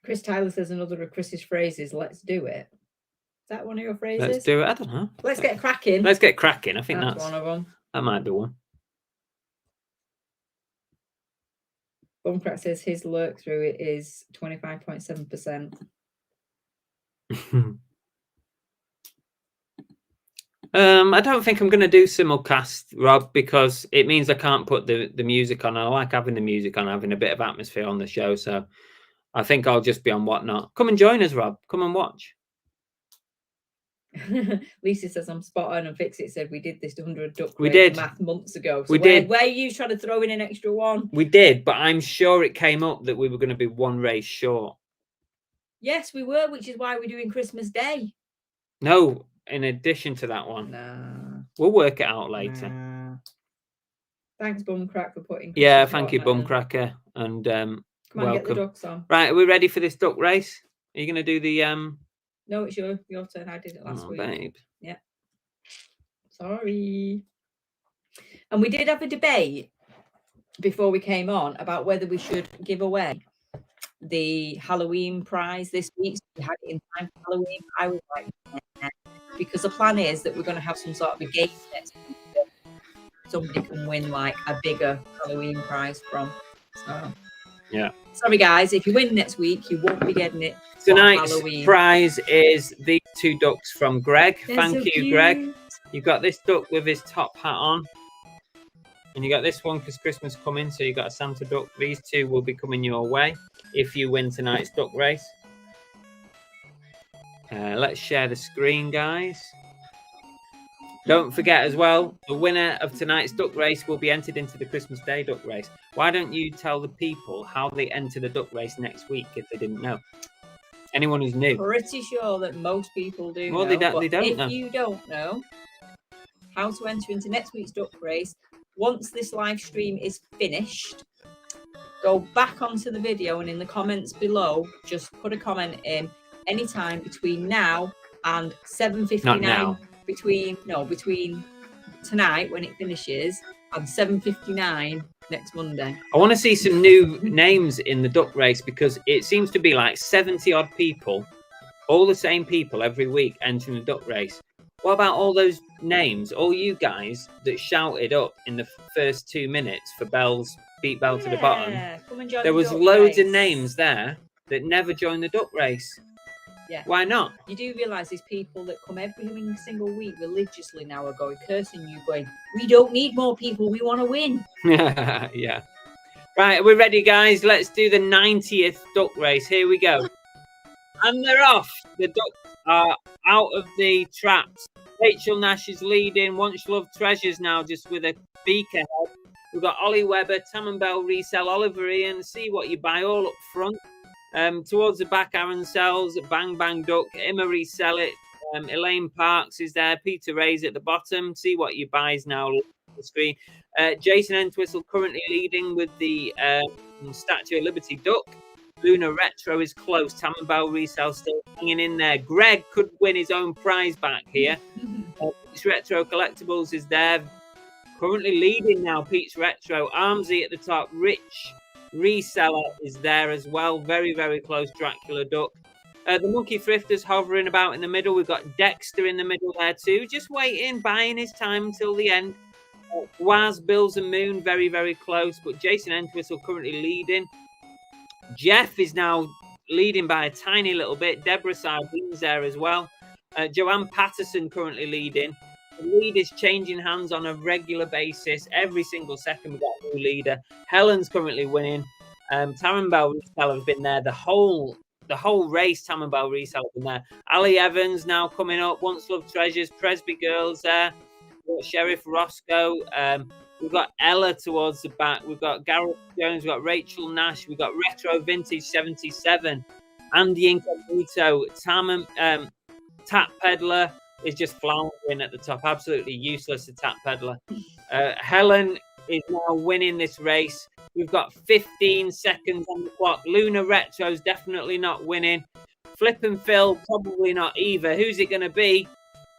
Chris Tyler says another of Chris's phrases. Let's do it. Is that one of your phrases? Let's do it. I don't know. Let's get cracking. Let's get cracking. I think that's one of them. That might be one. Bumcrack says his lurk through it is 25.7%. I don't think I'm going to do simulcast, Rob, because it means I can't put the music on. I like having the music on, having a bit of atmosphere on the show. So I think I'll just be on whatnot. Come and join us, Rob. Come and watch. Lisa says I'm spot on, and Fixit said we did this 100 duck we did math months ago. So we did. Where are you trying to throw in an extra one? We did, but I'm sure it came up that we were going to be one race short. Yes, we were, which is why we're doing Christmas Day. No, in addition to that one. Nah. We'll work it out later. Nah. Thanks, Bumcrack, for putting. Yeah, thank you, Bumcracker, and come on, welcome. Get the ducks on. Right, are we ready for this duck race? Are you going to do the No, it's your turn. I did it last week. Babe. Yeah. Sorry. And we did have a debate before we came on about whether we should give away the Halloween prize this week. So we had it in time for Halloween. I was like, yeah, because the plan is that we're going to have some sort of a game next week that somebody can win like a bigger Halloween prize from. So yeah. Sorry guys, if you win next week, you won't be getting it. Tonight's prize is these 2 ducks from Greg. Thank you, cute. Greg. You got this duck with his top hat on. And you got this one because Christmas coming, so you got a Santa duck. These 2 will be coming your way if you win tonight's duck race. Let's share the screen, guys. Don't forget as well, the winner of tonight's duck race will be entered into the Christmas Day duck race. Why don't you tell the people how they enter the duck race next week if they didn't know? Anyone who's new. Pretty sure that most people do well, know. They don't know. If you don't know how to enter into next week's duck race, once this live stream is finished, go back onto the video and in the comments below, just put a comment in anytime between now and 7:59. Not now. Between tonight when it finishes and 7:59 next Monday. I want to see some new names in the duck race because it seems to be like 70 odd people, all the same people every week entering the duck race. What about all those names, all you guys that shouted up in the first 2 minutes for beat Bell to the bottom? Come and join there was duck loads race. of names there that never joined the duck race. Yeah. Why not? You do realise there's people that come every single week religiously now are going cursing you, going, we don't need more people, we want to win. Yeah. Right, we're ready, guys. Let's do the 90th duck race. Here we go. And they're off. The ducks are out of the traps. Rachel Nash is leading. Once Love Treasures now, just with a beak ahead. We've got Ollie Webber, Tam and Bell Resell, Oliver Ian, See What You Buy, all up front. Towards the back, Aaron Sells, Bang Bang Duck, Emma Resell It, Elaine Parks is there, Peter Ray's at the bottom, See What You Buy is now on the screen. Jason Entwistle currently leading with the Statue of Liberty Duck. Luna Retro is close, Tam and Bell Resell still hanging in there. Greg could win his own prize back here. Pete's Retro Collectibles is there. Currently leading now, Pete's Retro. Armsy at the top. Rich Reseller is there as well. Very, very close, Dracula Duck. The Monkey Thrifters hovering about in the middle. We've got Dexter in the middle there too. Just waiting, buying his time until the end. Waz, Bills and Moon, very, very close. But Jason Entwistle currently leading. Jeff is now leading by a tiny little bit. Deborah Sardines there as well. Joanne Patterson currently leading. The lead is changing hands on a regular basis. Every single second we've got a new leader. Helen's currently winning. Taryn Bell Resell has been there the whole race. Taryn Bell Resell has been there. Ali Evans now coming up. Once Love Treasures. Presby Girls there. We've got Sheriff Roscoe. We've got Ella towards the back. We've got Gareth Jones. We've got Rachel Nash. We've got Retro Vintage 77. Andy Incognito. Tap Peddler is just floundering at the top. Absolutely useless, the Tap Peddler. Helen is now winning this race. We've got 15 seconds on the clock. Luna Retro's definitely not winning. Flip and Phil, probably not either. Who's it going to be?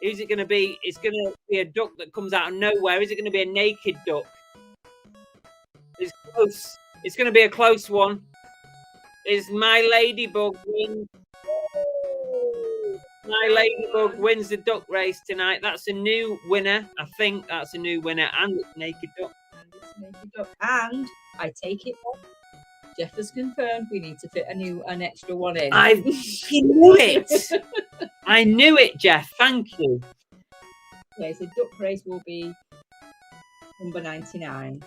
Who's it going to be? It's going to be a duck that comes out of nowhere. Is it going to be a naked duck? It's close. It's going to be a close one. Is My Ladybug win? My Ladybug wins the duck race tonight. That's a new winner. I think that's a new winner. And it's Naked Duck. And I take it back. Jeff has confirmed we need to fit an extra one in. I knew it. I knew it, Jeff. Thank you. Okay, so duck race will be number 99.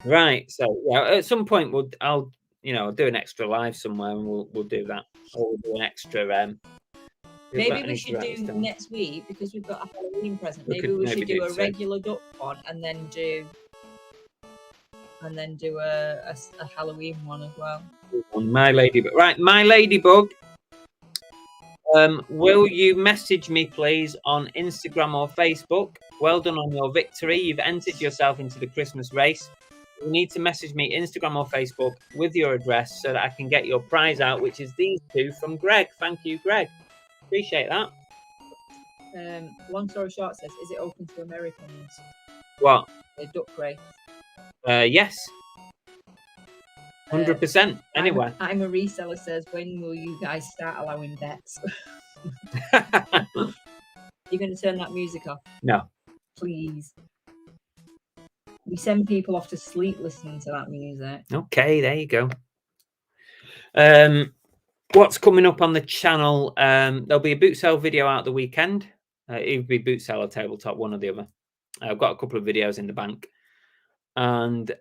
Right. So yeah, at some point I'll do an extra live somewhere and we'll do that. Or we'll do an extra maybe we should do next week because we've got a Halloween present. Maybe we should do a regular duck one and then do a Halloween one as well. My Ladybug. Right, My Ladybug. Will you message me, please, on Instagram or Facebook? Well done on your victory. You've entered yourself into the Christmas race. You need to message me Instagram or Facebook with your address so that I can get your prize out, which is these two from Greg. Thank you, Greg. Appreciate that. Long story short says, is it open to Americans? What? The duck race. Yes. 100%. Anyway. I'm a reseller says, when will you guys start allowing bets? You're going to turn that music off? No. Please. We send people off to sleep listening to that music. Okay, there you go. What's coming up on the channel? There'll be a boot sale video out the weekend. It would be boot sale or tabletop, one or the other. I've got a couple of videos in the bank. And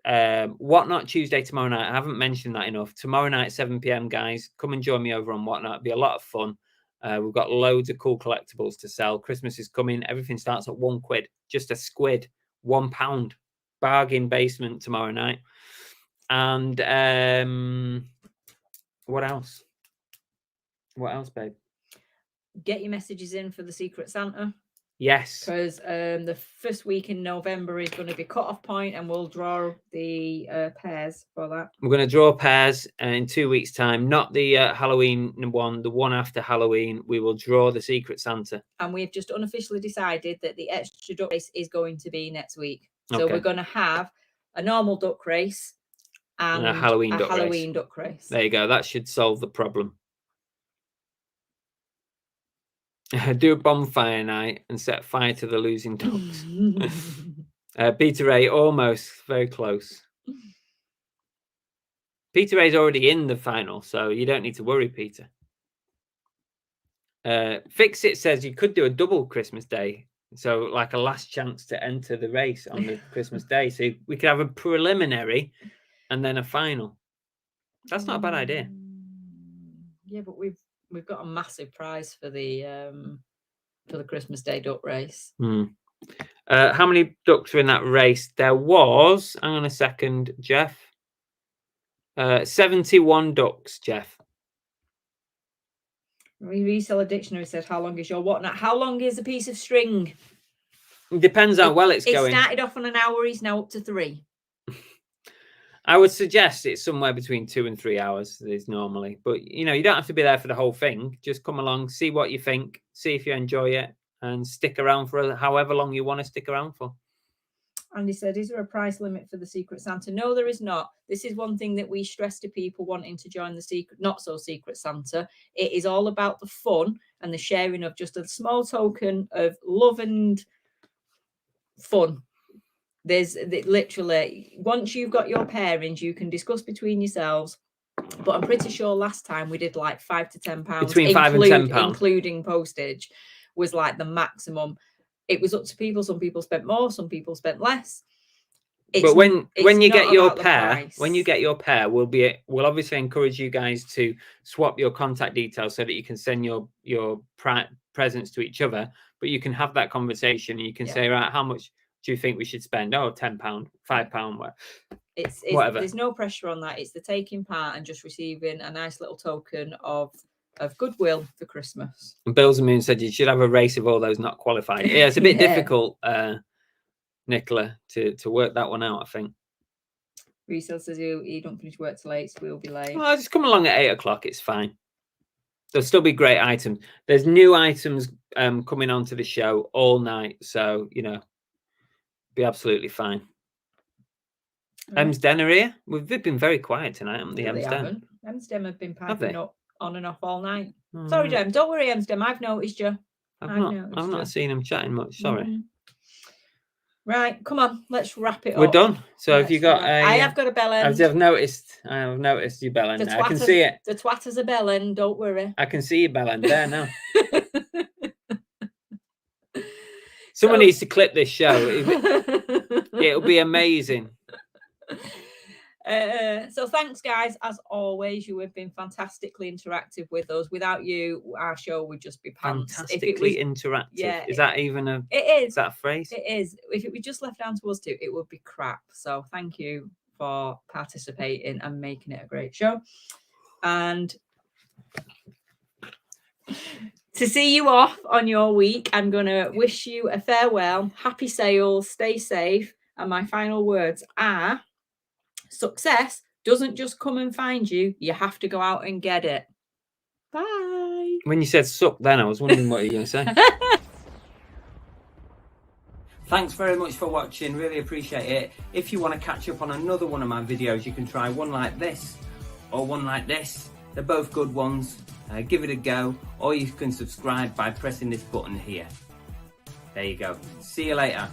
Whatnot Tuesday tomorrow night. I haven't mentioned that enough. Tomorrow night, 7 p.m, guys. Come and join me over on Whatnot. It'll be a lot of fun. We've got loads of cool collectibles to sell. Christmas is coming. Everything starts at £1. Just a squid. £1. Bargain basement tomorrow night. And what else? What else, babe? Get your messages in for the Secret Santa. Yes. Because the first week in November is going to be cut-off point and we'll draw the pairs for that. We're going to draw pairs in 2 weeks' time. Not the Halloween one, the one after Halloween. We will draw the Secret Santa. And we've just unofficially decided that the extra duck race is going to be next week. So Okay. we're going to have a normal duck race and a Halloween duck race. There you go. That should solve the problem. Do a bonfire night and set fire to the losing dogs. Peter Ray, almost very close. Peter Ray's already in the final, so you don't need to worry, Peter. Fix It says you could do a double Christmas Day. So like a last chance to enter the race on the Christmas Day. So we could have a preliminary and then a final. That's not a bad idea. Yeah, but we've got a massive prize for the Christmas Day duck race. How many ducks were in that race? There was, hang on a second, Jeff. 71 ducks, Jeff. Reseller Dictionary said, how long is your whatnot? How long is a piece of string? It depends how well it's going. It started off on an hour, he's now up to 3. I would suggest it's somewhere between 2 and 3 hours is normally. But, you know, you don't have to be there for the whole thing. Just come along, see what you think, see if you enjoy it, and stick around for however long you want to stick around for. Andy said, is there a price limit for the Secret Santa? No, there is not. This is one thing that we stress to people wanting to join the not so Secret Santa. It is all about the fun and the sharing of just a small token of love and fun. There's literally, once you've got your pairings, you can discuss between yourselves. But I'm pretty sure last time we did like £5 to £10. Between £5 and £10. Including postage was like the maximum. It was up to people. Some people spent more, some people spent less. But when you get your pair, we'll obviously encourage you guys to swap your contact details so that you can send your presents to each other. But you can have that conversation and you can say, right, how much do you think we should spend? Oh, £10, £5, whatever. There's no pressure on that. It's the taking part and just receiving a nice little token of goodwill for Christmas. And Bills and Moon said you should have a race of all those not qualified. Yeah, it's a bit difficult, Nicola, to work that one out, I think. Resale says you don't finish work till 8, so we'll be late. Well, just come along at 8 o'clock. It's fine. There'll still be great items. There's new items coming onto the show all night, so you know, be absolutely fine. Emsden are here. We've been very quiet tonight, haven't they? Emsden. Emsden have been piping up on and off all night. Sorry, Jem. Don't worry, Emsden. I've noticed you. I've not seen him chatting much. Sorry. Right, come on. Let's wrap it up. We're done. So have you got I have got a bell end. I've noticed your bell end. I can see it. The twat has a bell end. Don't worry. I can see your bell end there now. Someone needs to clip this show. It'll be amazing. So thanks, guys. As always, you have been fantastically interactive with us. Without you, our show would just be pants. Fantastically interactive. Yeah, is that even a? It is. Is that a phrase? It is. If it were just left down to us two, it would be crap. So thank you for participating and making it a great show. And to see you off on your week, I'm going to wish you a farewell, happy sales, stay safe. And my final words are, success doesn't just come and find you. You have to go out and get it. Bye. When you said suck then, I was wondering what you were going to say. Thanks very much for watching. Really appreciate it. If you want to catch up on another one of my videos, you can try one like this or one like this. They're both good ones. Give it a go, or you can subscribe by pressing this button here. There you go. See you later.